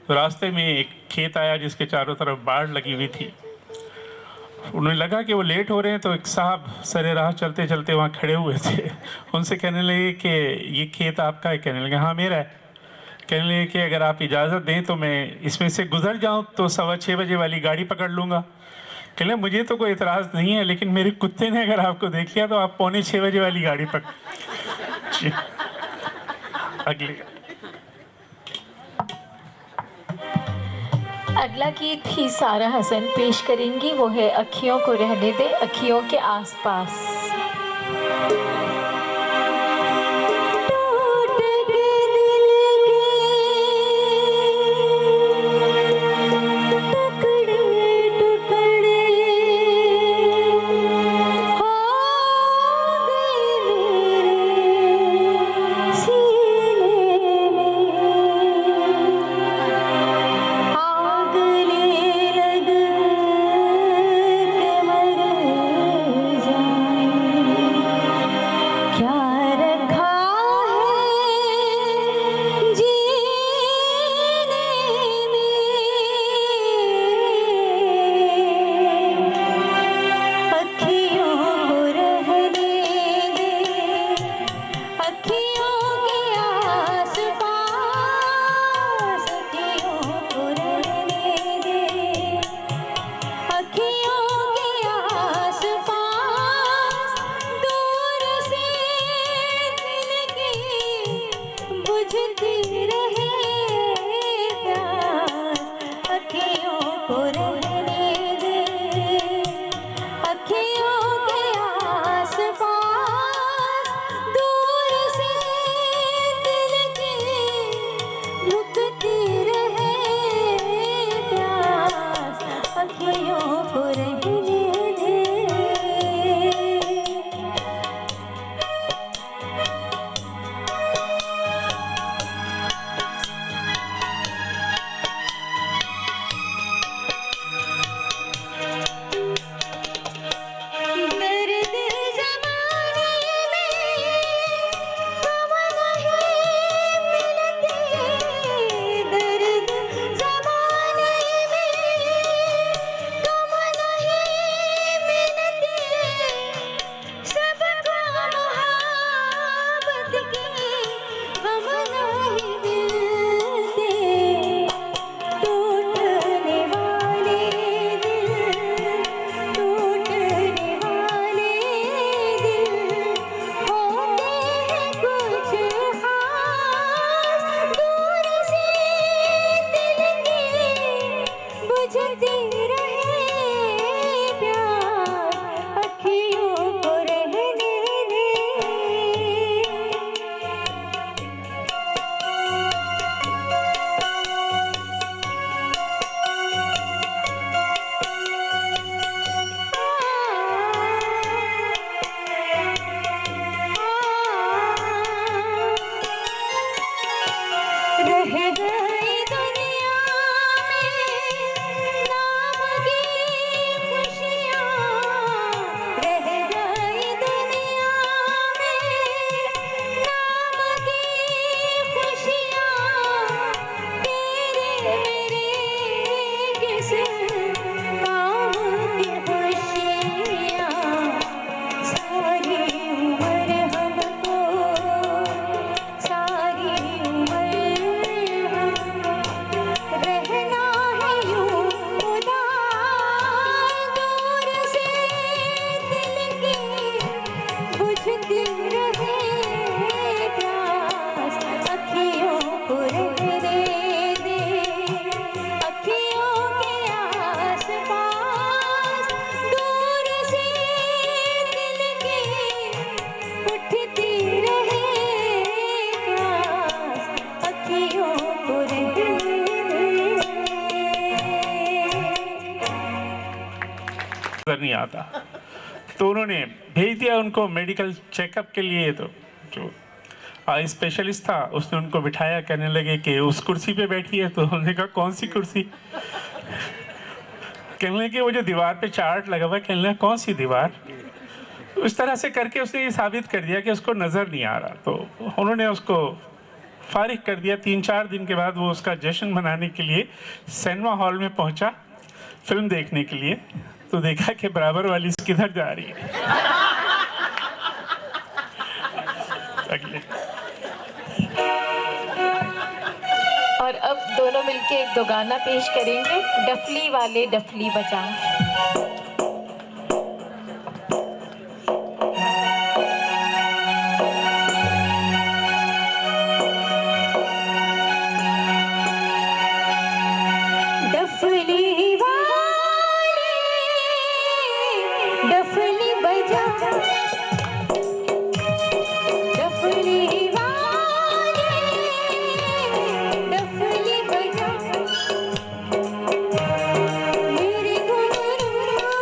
तो रास्ते में एक खेत आया जिसके चारों तरफ बाढ़ लगी हुई थी। उन्हें लगा कि वो लेट हो रहे हैं, तो एक साहब सरे राह चलते चलते वहाँ खड़े हुए थे। उनसे कहने लगे कि ये खेत आपका है? कहने लगे हाँ मेरा है। कहने लगे कि अगर आप इजाज़त दें तो मैं इसमें से गुजर जाऊँ तो 6:15 बजे वाली गाड़ी पकड़ लूँगा। कहने लगे मुझे तो कोई एतराज़ नहीं है, लेकिन मेरे कुत्ते ने अगर आपको देख लिया तो आप 5:45 बजे वाली गाड़ी पकड़। अगले अगला गीत भी सारा हसन पेश करेंगी, वो है अखियों को रहने दे अखियों के आसपास। नहीं आता, तो उन्होंने भेज दिया उनको मेडिकल चेकअप के लिए। तो जो स्पेशलिस्ट था, उसने उनको बिठाया, कहने लगे कि उस कुर्सी पे बैठी है। तो उन्होंने कहा कौन सी कुर्सी? कहने लगे वो जो दीवार पे चार्ट लगा हुआ है। कहने लगा कौन सी दीवार? उस तरह से करके उसने ये साबित कर दिया कि उसको नज़र नहीं आ रहा। तो उन्होंने उसको फारिग कर दिया। 3-4 दिन के बाद वो उसका जश्न मनाने के लिए सिनेमा हॉल में पहुंचा फिल्म देखने के लिए। तो देखा कि बराबर वाली किधर जा रही है। अगले और अब दोनों मिलके एक दो गाना पेश करेंगे, डफली वाले डफली बजाएं। डफली वाले डफली बजा, डफली वाले डफली बजा, मेरे घुंघरू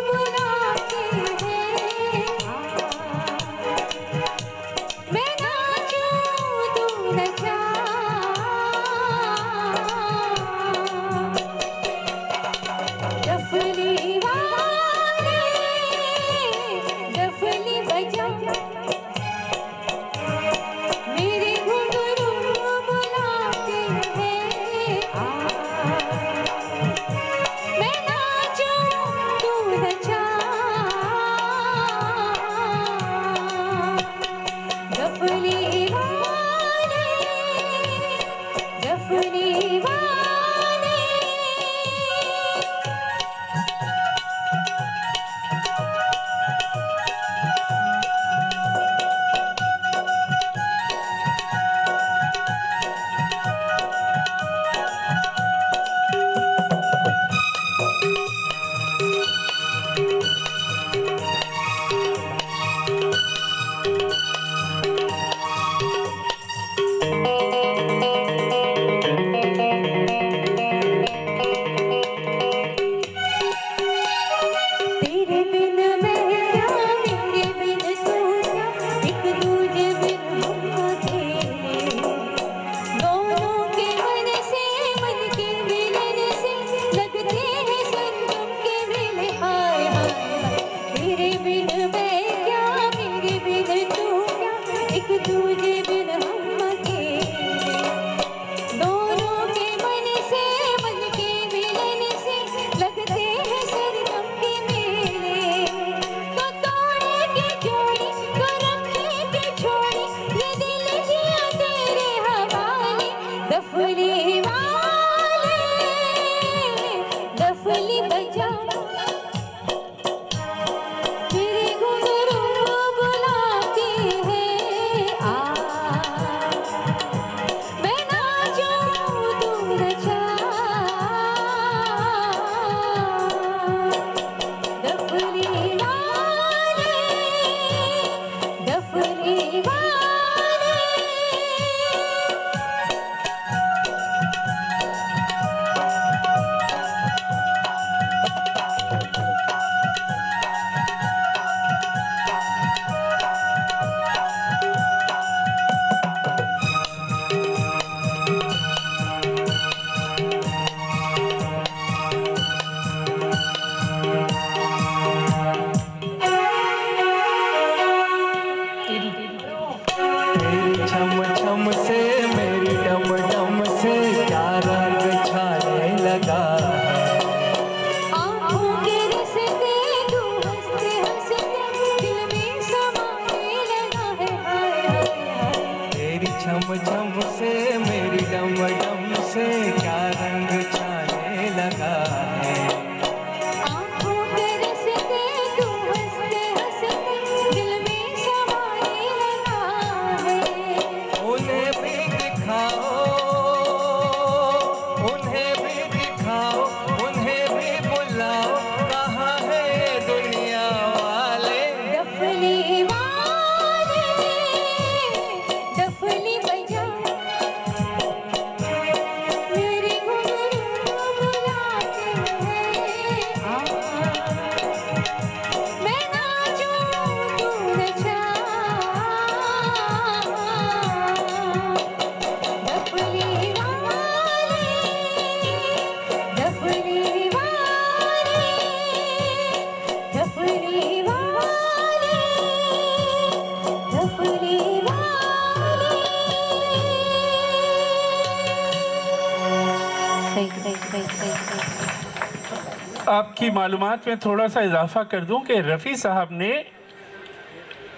आपकी मालूमात में थोड़ा सा इजाफा कर दूं कि रफ़ी साहब ने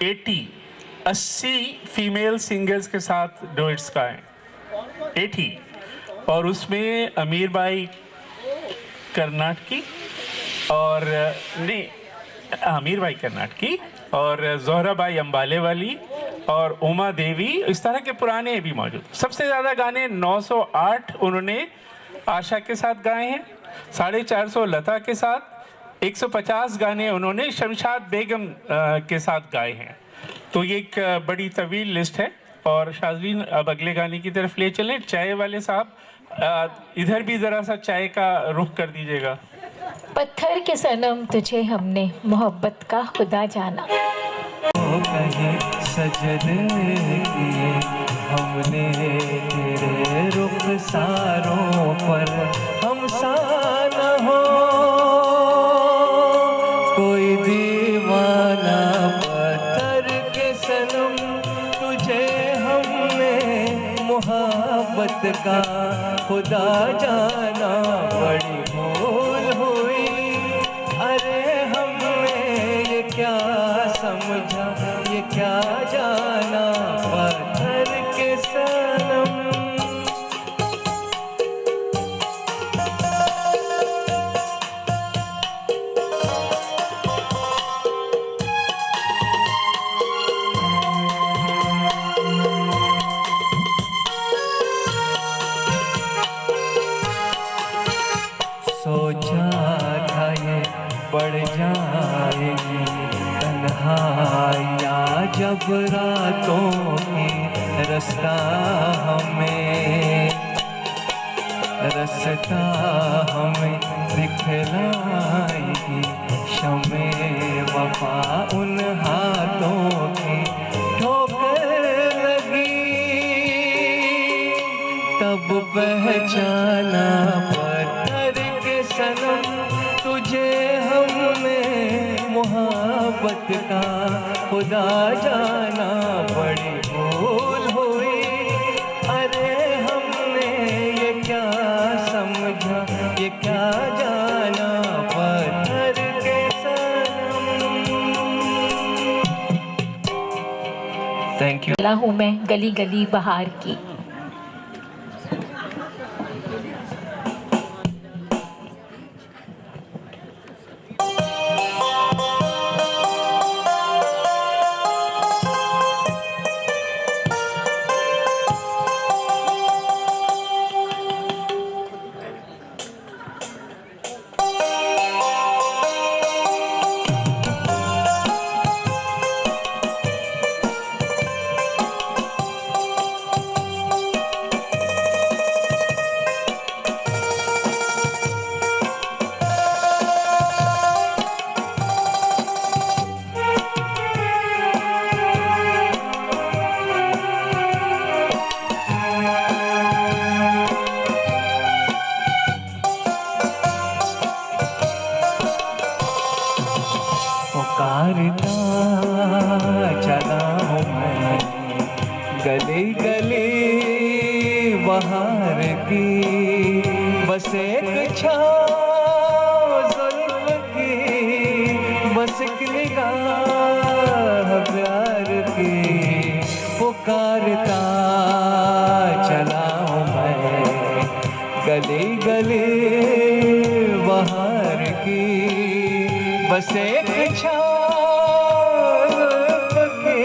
80 फीमेल सिंगर्स के साथ डुएट्स गाए, 80, और उसमें अमीर बाई कर्नाटकी और और ज़ोहरा बाई अम्बाले वाली और उमा देवी, इस तरह के पुराने भी मौजूद। सबसे ज़्यादा गाने 908 उन्होंने आशा के साथ गाए हैं, 450 लता के साथ, 150 गाने उन्होंने शमशाद बेगम के साथ गाए हैं। तो ये एक बड़ी तवील लिस्ट है। और शाज़लीन अब अगले गाने की तरफ ले चलें। चाय वाले साहब इधर भी ज़रा सा चाय का रुख कर दीजिएगा। पत्थर के सनम तुझे हमने मोहब्बत का खुदा जाना। कहीं सजदे किए हमने तेरे रुखसारों पर, हम सा न हो कोई दीवाना। पत्थर के सनम तुझे हमने मोहब्बत का खुदा जाना। बड़ी भूल हुई, अरे हमने ये क्या समझा, ये क्या जाना। पत्थर के सनम सोचा था ये बढ़ जाएगी तन्हाइयाँ जब रातों की, रास्ता हमें दिखलाएगी शमे वफा उन हाथों की। ठोकर लगी तब पहचाना, पत्थर के सनम तुझे हमने मोहब्बत का खुदा जाना। बड़ी भूल हुई, अरे हमने ये क्या समझा, ये क्या जाना। पत्थर के सनम। Thank you. हूँ मैं गली गली बहार की। पुकारता चला हूँ मैं गली गली बहार की। बस एक छाँव जुल्फ की, बस एक निगाह प्यार की। पुकारता चला हूँ मैं गली गली बहार की। बस एक छाँव की,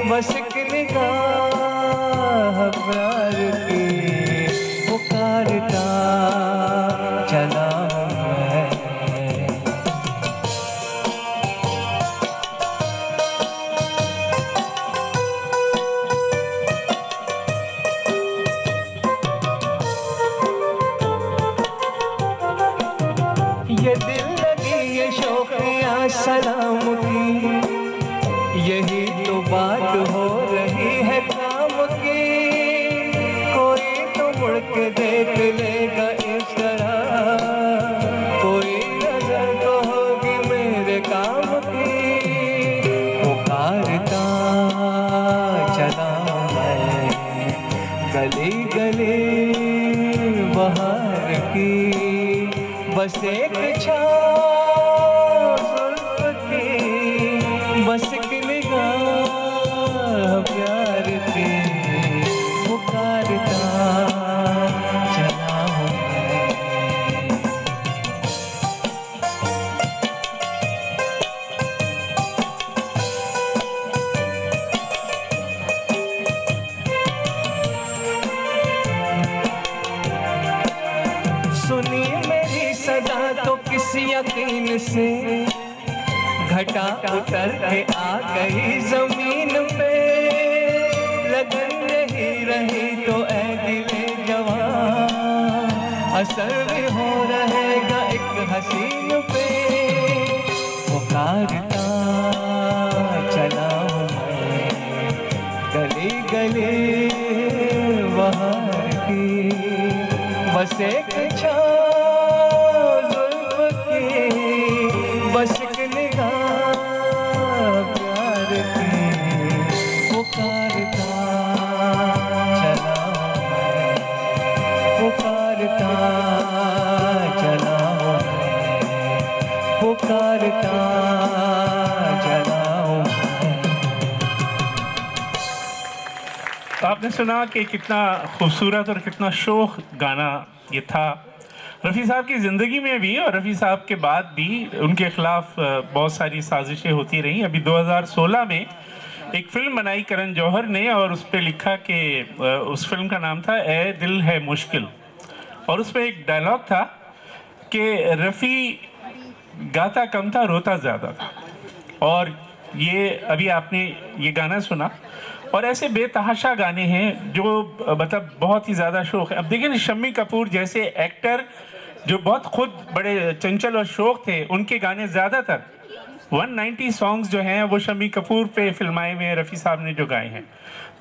बस एक निगाह प्यार की। पुकारता चला मैं। ये दिल लगी ये शौकिया सलाम की, यही तो बात हो रही है काम की। कोई तो मुड़ के देख लेगा इस तरह, कोई नजर तो होगी मेरे काम की। पुकारता चला मैं गली गली बहार की। बस एक इस यकीन से घटा उतर के आ गई जमीन पे। लगन नहीं रही तो ऐ दिले जवान, असर भी हो रहेगा एक हसीन पे। पुकारता चला हूँ मैं गली गली बाहर की, बस एक छाँव जुल्फ़ की, बस एक निगाह प्यार की। पुकारता चला हूँ मैं, पुकारता चला हूँ मैं, पुकारता चला हूँ मैं। तो आपने सुना कि कितना खूबसूरत और कितना शोख गाना ये था। रफ़ी साहब की ज़िंदगी में भी और रफ़ी साहब के बाद भी उनके ख़िलाफ़ बहुत सारी साजिशें होती रहीं। अभी 2016 में एक फ़िल्म बनाई करण जौहर ने और उस पर लिखा कि उस फिल्म का नाम था ए दिल है मुश्किल, और उसमें एक डायलॉग था कि रफ़ी गाता कम था रोता ज़्यादा था। और ये अभी आपने ये गाना सुना, और ऐसे बेतहाशा गाने हैं जो मतलब बहुत ही ज़्यादा शौक़ है। अब देखिए शम्मी कपूर जैसे एक्टर जो बहुत खुद बड़े चंचल और शौक़ थे, उनके गाने ज़्यादातर 190 सॉन्ग्स जो हैं वो शम्मी कपूर पे फिल्माए हुए रफ़ी साहब ने जो गाए हैं।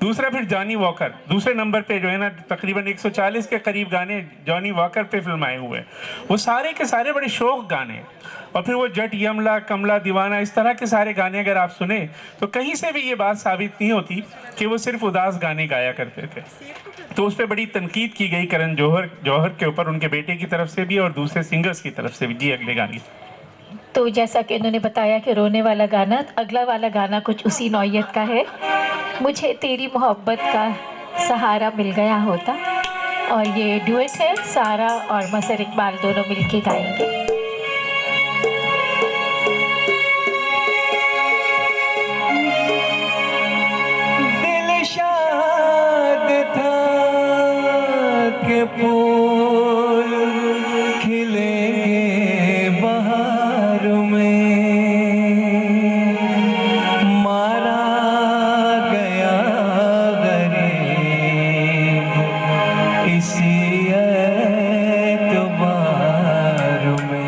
दूसरा फिर जॉनी वॉकर दूसरे नंबर पे जो है ना, तकरीबन 140 के करीब गाने जॉनी वॉकर पे फिल्माए हुए हैं। वो सारे के सारे बड़े शौक़ गाने हैं। और फिर वो जट यमला कमला दीवाना इस तरह के सारे गाने अगर आप सुने तो कहीं से भी ये बात साबित नहीं होती कि वो सिर्फ उदास गाने गाया करते थे। तो उस पर बड़ी तनकीद की गई करण जौहर के ऊपर, उनके बेटे की तरफ से भी और दूसरे सिंगर्स की तरफ से भी। जी अगले गाने। तो जैसा कि उन्होंने बताया कि रोने वाला गाना, अगला वाला गाना कुछ उसी नौयत का है। मुझे तेरी मोहब्बत का सहारा मिल गया होता, और ये डुएट है, सारा और मसर इकबाल दोनों मिलके गाएंगे। दिल शाद था कि फूल खिलेंगे बहार में, मारा गया गरीब इसी एतबार में।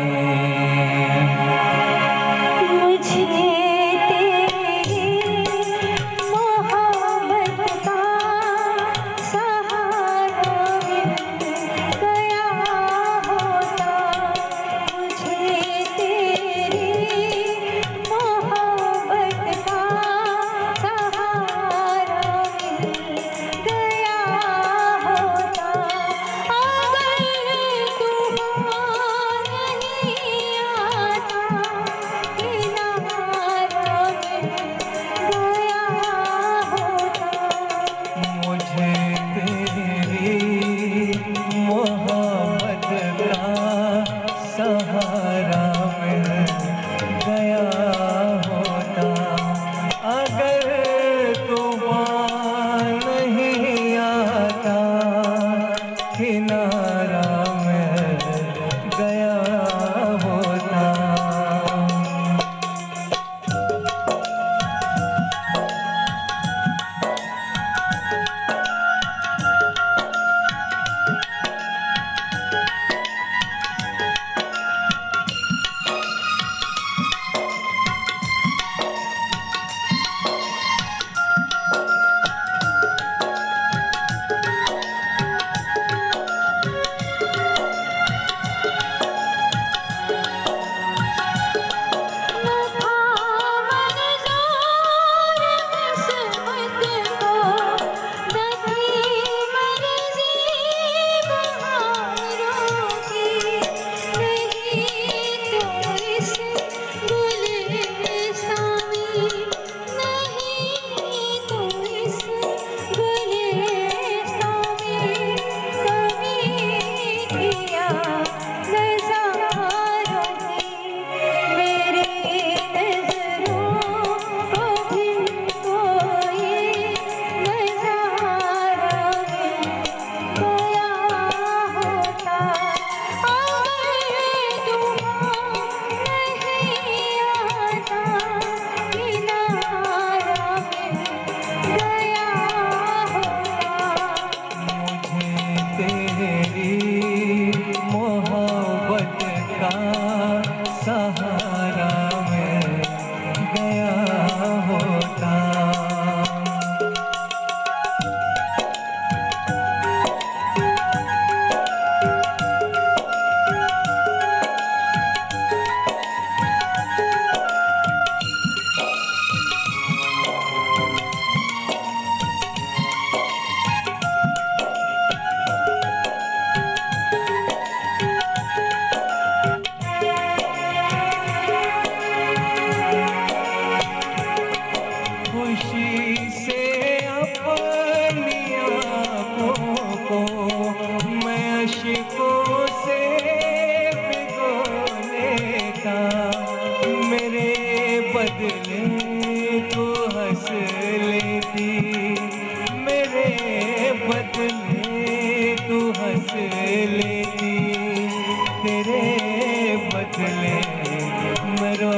मैं रो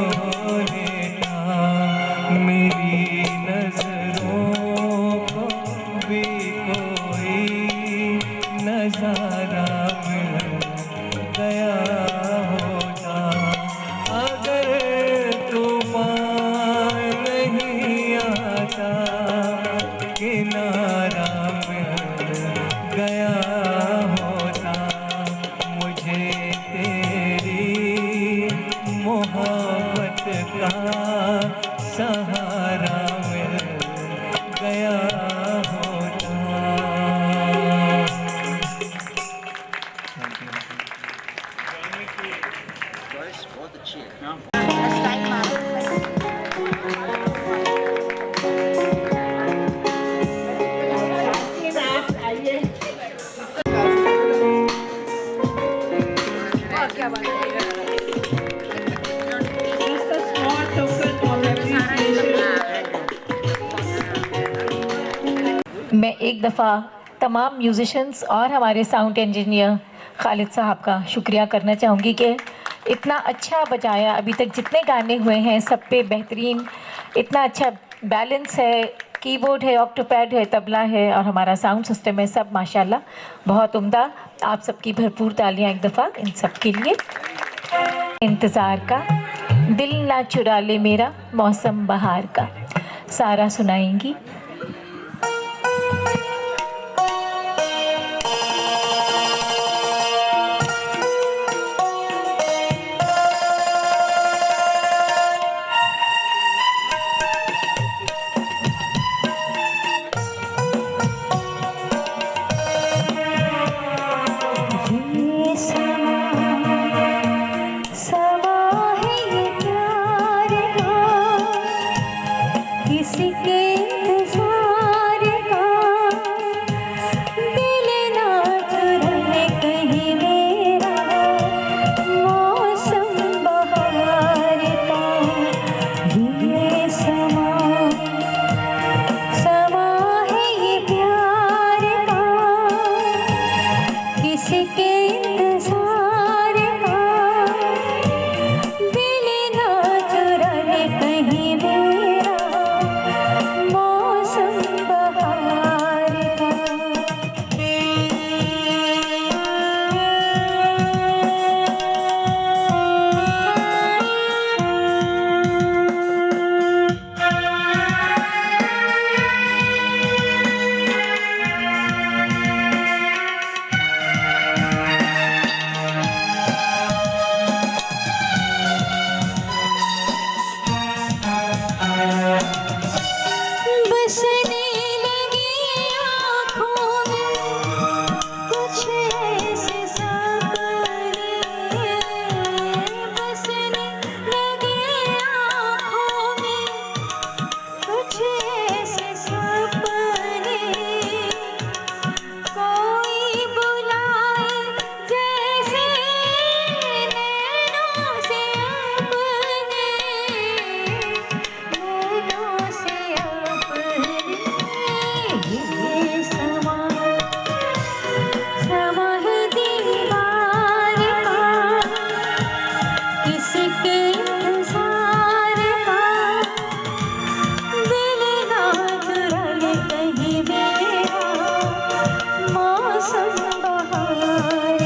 लेता, मेरी नजरों को भी कोई नजारा मिल गया होता। अगर तूफान नहीं आता, किनारा मिल गया होता, मुझे तेरी मोहब्बत का सहारा मिल गया होता। मैं एक दफ़ा तमाम म्यूज़िशंस और हमारे साउंड इंजीनियर खालिद साहब का शुक्रिया करना चाहूँगी कि इतना अच्छा बजाया। अभी तक जितने गाने हुए हैं सब पे बेहतरीन, इतना अच्छा बैलेंस है, कीबोर्ड है, ऑक्टोपैड है, तबला है और हमारा साउंड सिस्टम है, सब माशाल्लाह बहुत उम्दा। आप सबकी भरपूर तालियां एक दफ़ा इन सब के लिए। इंतज़ार का दिल ना चुरा ले मेरा मौसम बहार का, सारा सुनाएंगी। किसी के इंतजार का दिल ना चुराए कहीं मेरा मौसम बहार का। ये समा है ये प्यार का, किसी के इंतजार का दिल ना चुराए कहीं मेरा मौसम बहार का। बसने लगी आँखों में कुछ ऐसे सपने, बसने लगी आँखों में कुछ ऐसे सपने, कोई बुलाए जैसे नैनों से अपने, नैनों से अपने। ये समा है दीवार का, किसी के इंतजार का दिल ना चुराए कहीं मेरा मौसम बहार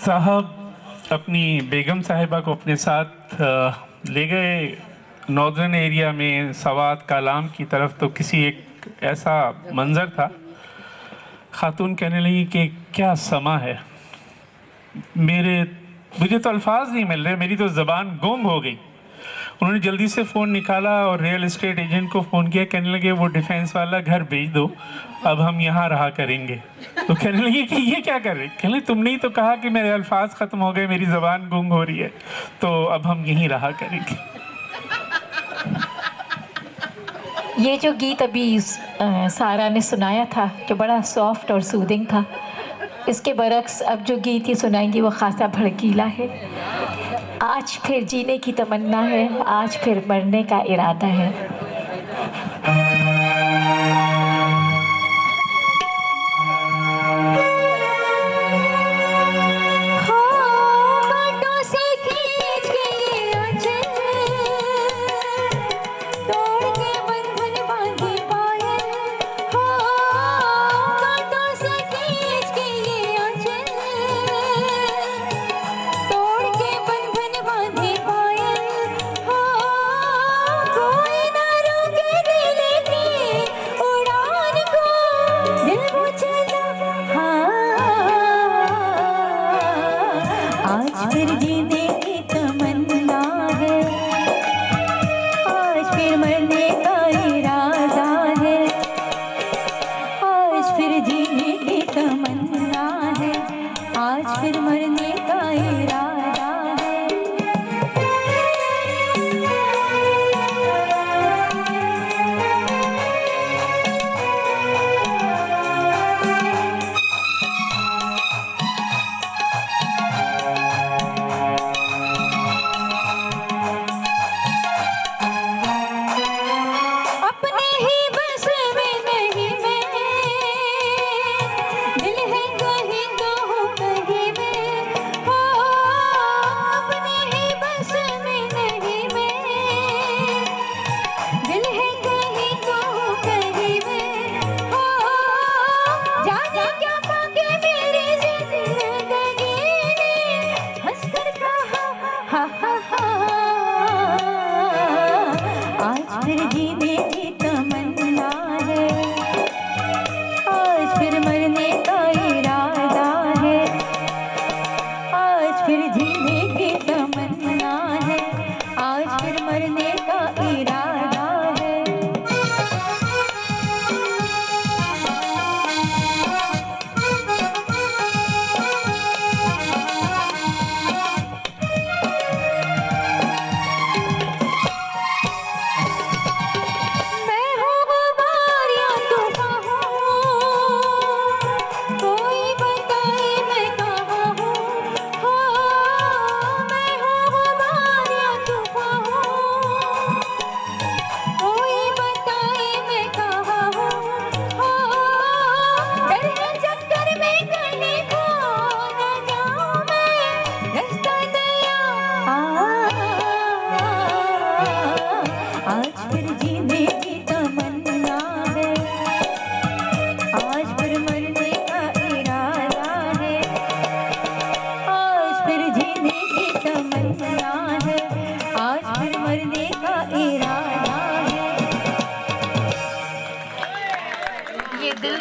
साहब अपनी बेगम साहिबा को अपने साथ ले गए नॉर्दर्न एरिया में सवात कालाम की तरफ, तो किसी एक ऐसा मंज़र था, खातून कहने लगी कि क्या समा है, मुझे तो अल्फाज नहीं मिल रहे, मेरी तो ज़बान गुम हो गई। उन्होंने जल्दी से फ़ोन निकाला और रियल एस्टेट एजेंट को फ़ोन किया, कहने लगे वो डिफेंस वाला घर बेच दो, अब हम यहाँ रहा करेंगे। तो कहने लगी कि ये क्या कर रहे, कहने तुमने ही तो कहा कि मेरे अल्फाज ख़त्म हो गए, मेरी ज़बान गुम हो रही है, तो अब हम यहीं रहा करेंगे। ये जो गीत अभी सारा ने सुनाया था, जो बड़ा सॉफ्ट और सूदिंग था, इसके बरक्स अब जो गीत ये सुनाएंगी वो ख़ासा भड़कीला है। आज फिर जीने की तमन्ना है, आज फिर मरने का इरादा है।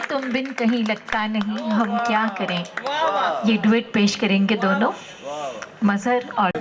तुम बिन कहीं लगता नहीं, हम क्या करें। ये डुएट पेश करेंगे दोनों, मजहर और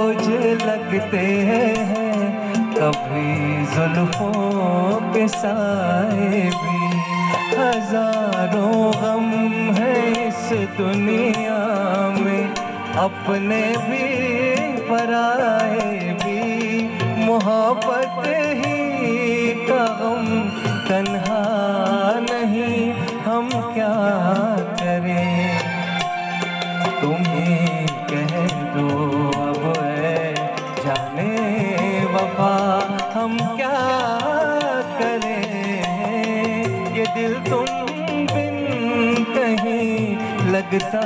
बोझ लगते हैं, कभी जुल्फों के साए भी। हजारों गम है इस दुनिया में, अपने भी पराए भी। मोहब्बत ही का गम तन्हा नहीं, हम क्या करें। तुम ही कह दो अब ऐ जाने वफा, हम क्या करें। ये दिल तुम बिन कहीं लगता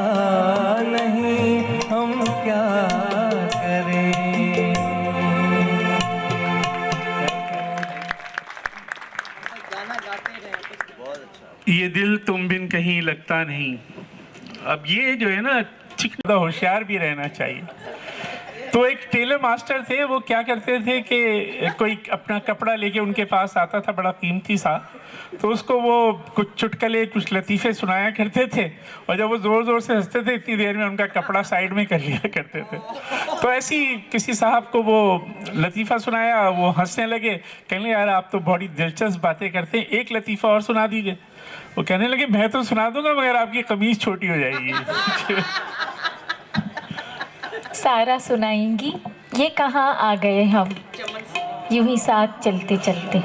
नहीं, हम क्या करें। ये दिल तुम बिन कहीं लगता नहीं। अब ये जो है ना, ठीक होशियार भी रहना चाहिए। तो एक टेलर मास्टर थे, वो क्या करते थे कि कोई अपना कपड़ा लेके उनके पास आता था, बड़ा कीमती सा, तो उसको वो कुछ चुटकुले कुछ लतीफ़े सुनाया करते थे, और जब वो ज़ोर ज़ोर से हंसते थे इतनी देर में उनका कपड़ा साइड में कर लिया करते थे। तो ऐसी किसी साहब को वो लतीफ़ा सुनाया, वो हंसने लगे, कहने यार आप तो बड़ी दिलचस्प बातें करते हैं, एक लतीफ़ा और सुना दीजिए। वो कहने लगे मैं तो सुना दूंगा मगर आपकी कमीज़ छोटी हो जाएगी। सारा सुनाएंगी ये कहाँ आ गए हम, यूं ही साथ चलते चलते।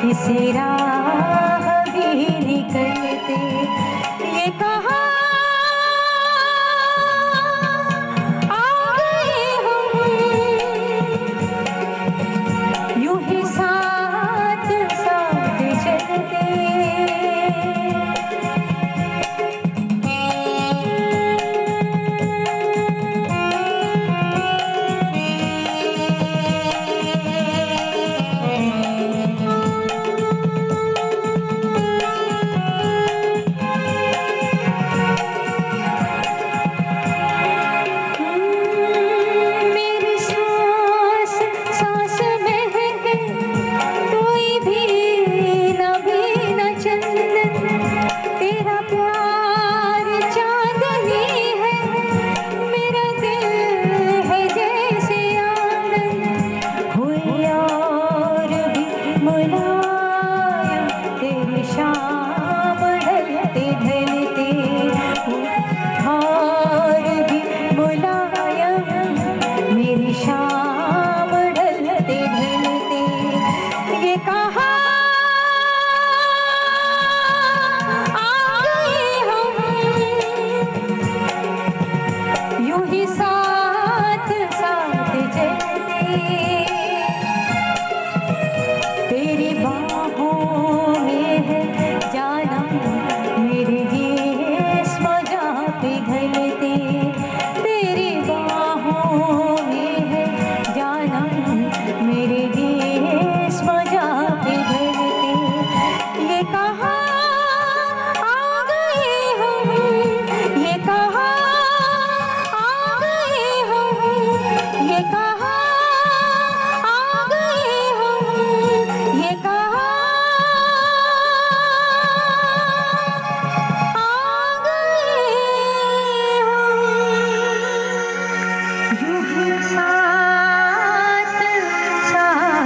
किसी राह भी निकलते, ये कहा आ गए हम, यूं ही साथ साथ चलते।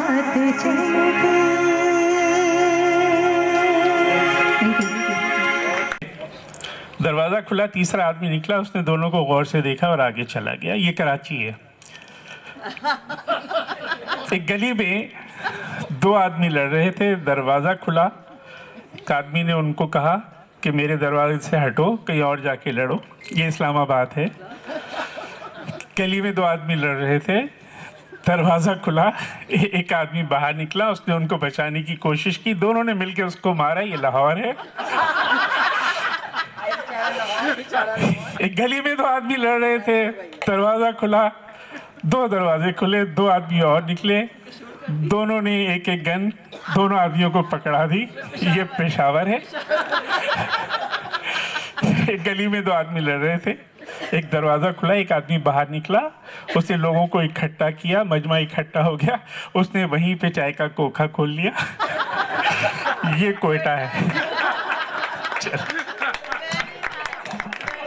साथ चलते। दरवाज़ा खुला, तीसरा आदमी निकला, उसने दोनों को गौर से देखा और आगे चला गया। ये कराची है। एक गली में दो आदमी लड़ रहे थे, दरवाज़ा खुला। एक आदमी ने उनको कहा कि मेरे दरवाजे से हटो, कहीं और जाके लड़ो। ये इस्लामाबाद है। गली में दो आदमी लड़ रहे थे, दरवाज़ा खुला, एक आदमी बाहर निकला, उसने उनको बचाने की कोशिश की, दोनों ने मिलकर उसको मारा। ये लाहौर है। एक गली में दो आदमी लड़ रहे थे, दरवाज़ा खुला, दो दरवाजे खुले, दो आदमी और निकले, दोनों ने एक एक गन दोनों आदमियों को पकड़ा दी। ये पेशावर है। एक गली में दो आदमी लड़ रहे थे, एक दरवाज़ा खुला, एक आदमी बाहर निकला, उसने लोगों को इकट्ठा किया, मजमा इकट्ठा हो गया, उसने वहीं पे चाय का कोखा खोल लिया। ये कोयटा है।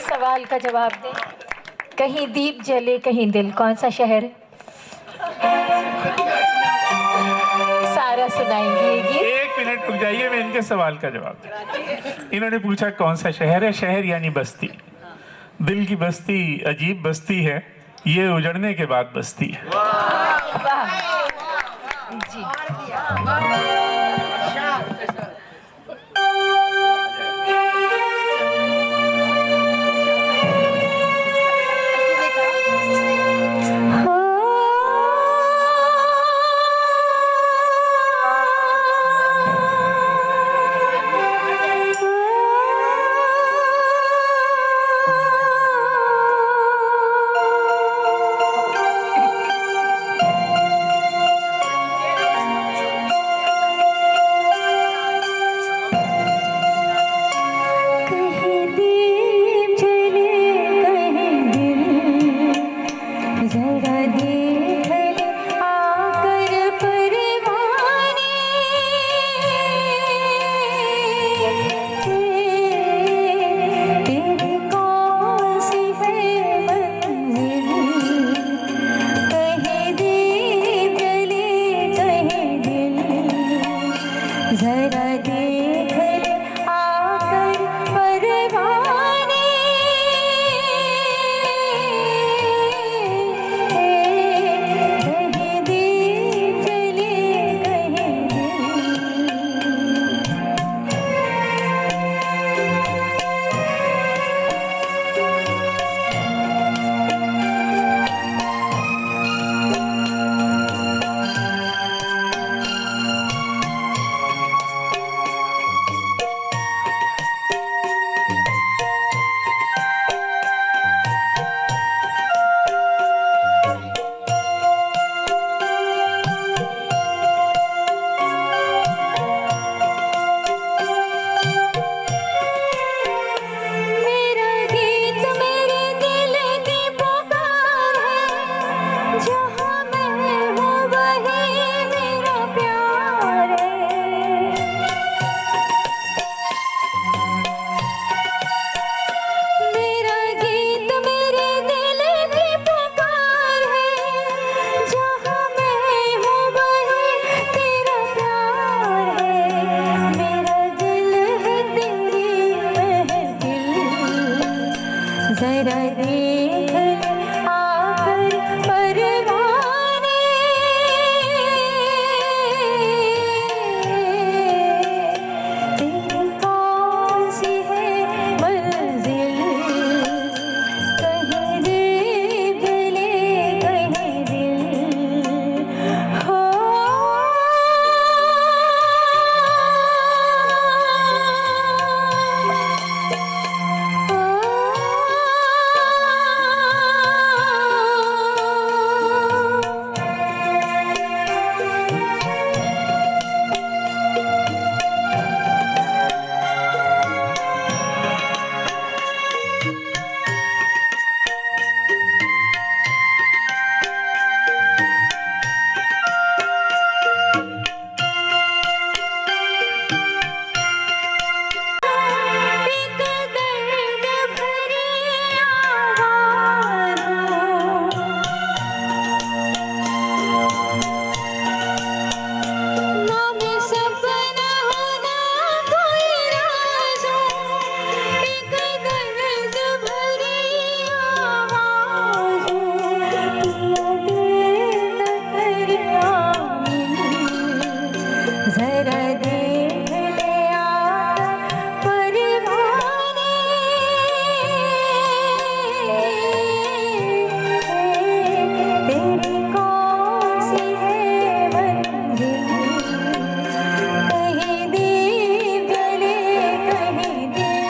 सवाल का जवाब दें। कहीं दीप जले कहीं दिल, कौन सा शहर है? सारा सुनाएंगे ये गीत। एक मिनट रुक जाइए, मैं इनके सवाल का जवाब दूं। इन्होंने पूछा कौन सा शहर है। शहर यानी बस्ती। दिल की बस्ती अजीब बस्ती है, ये उजड़ने के बाद बस्ती है। वाह जी। जरा देख ले परवाने तेरी कौन सी है मंजिल कहीं दीप जले कहीं दिल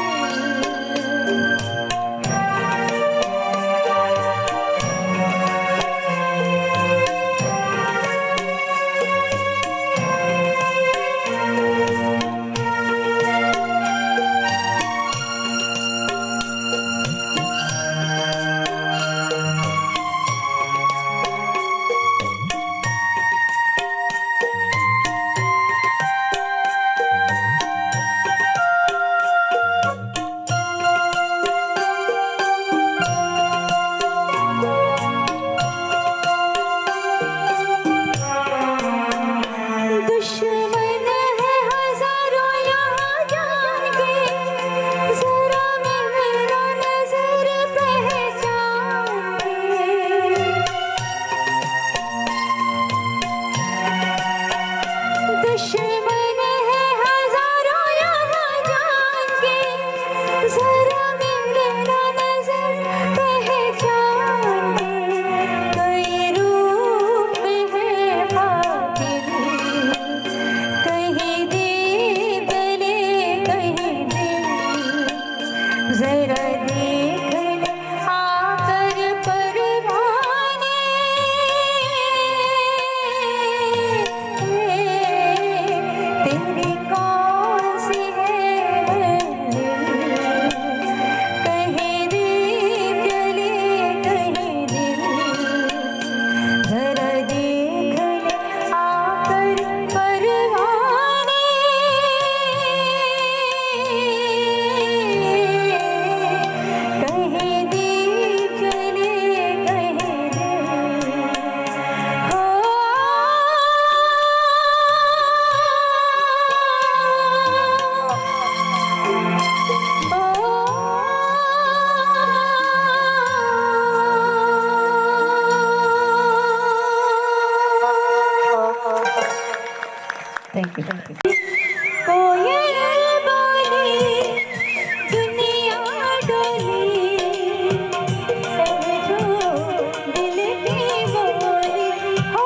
दुश्मन है हजारों यहाँ जान के जरा मेरा नजर पहचान दुश्मन है हजारों यहाँ जान के जरा मेरा नजर पहचान कई रूप में है बातिल कहीं दीप जले कहीं दिल जरा देख ले आकर परवाने तेरी कौन सी है मंजिल कहीं दीप जले कहीं दिल जरा देख ले आकर परवाने कहीं दीप जले कहीं दिल हो थैंक यू कोयल बोली दुनिया डोली समझो दिल की बोली हो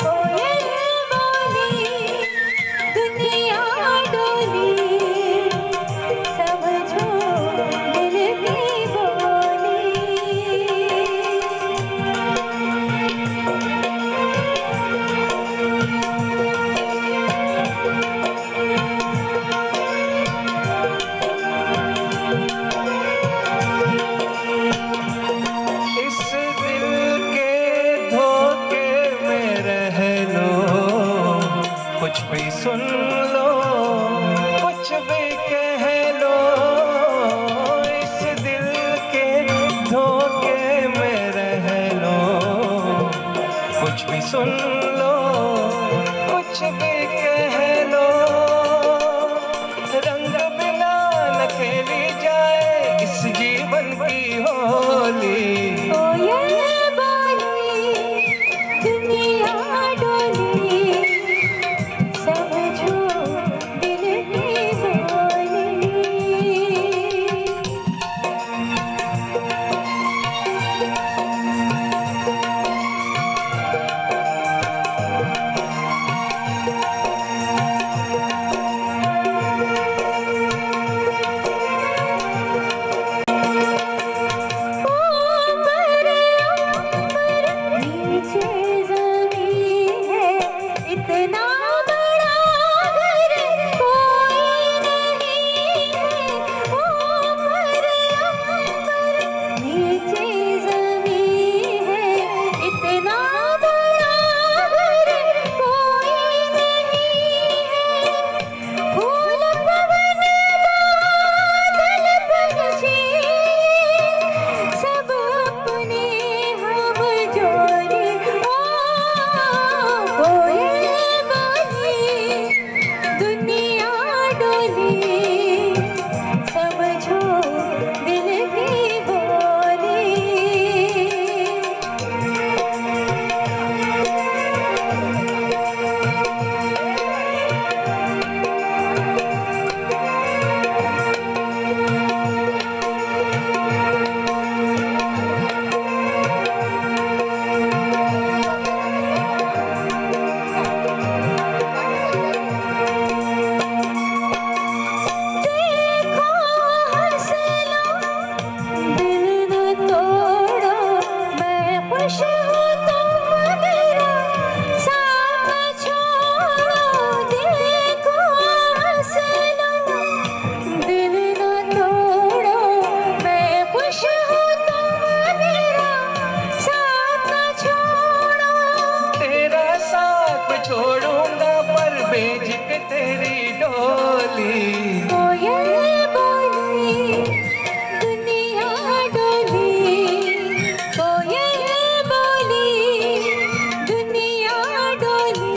कोयल बोली दुनिया डोली समझो दिल की बोली इस दिल के धोखे में रह लो कुछ भी सुन लो कुछ भी कह लो इस दिल के धोखे में रह लो कुछ भी सुन लो कुछ भी कह लो रंग बिना न खेली जाए इस जीवन की होली कोयल बोली दुनिया डोली समझो दिल की बोली छोड़ूंगा पर बेझिक तेरी डोली।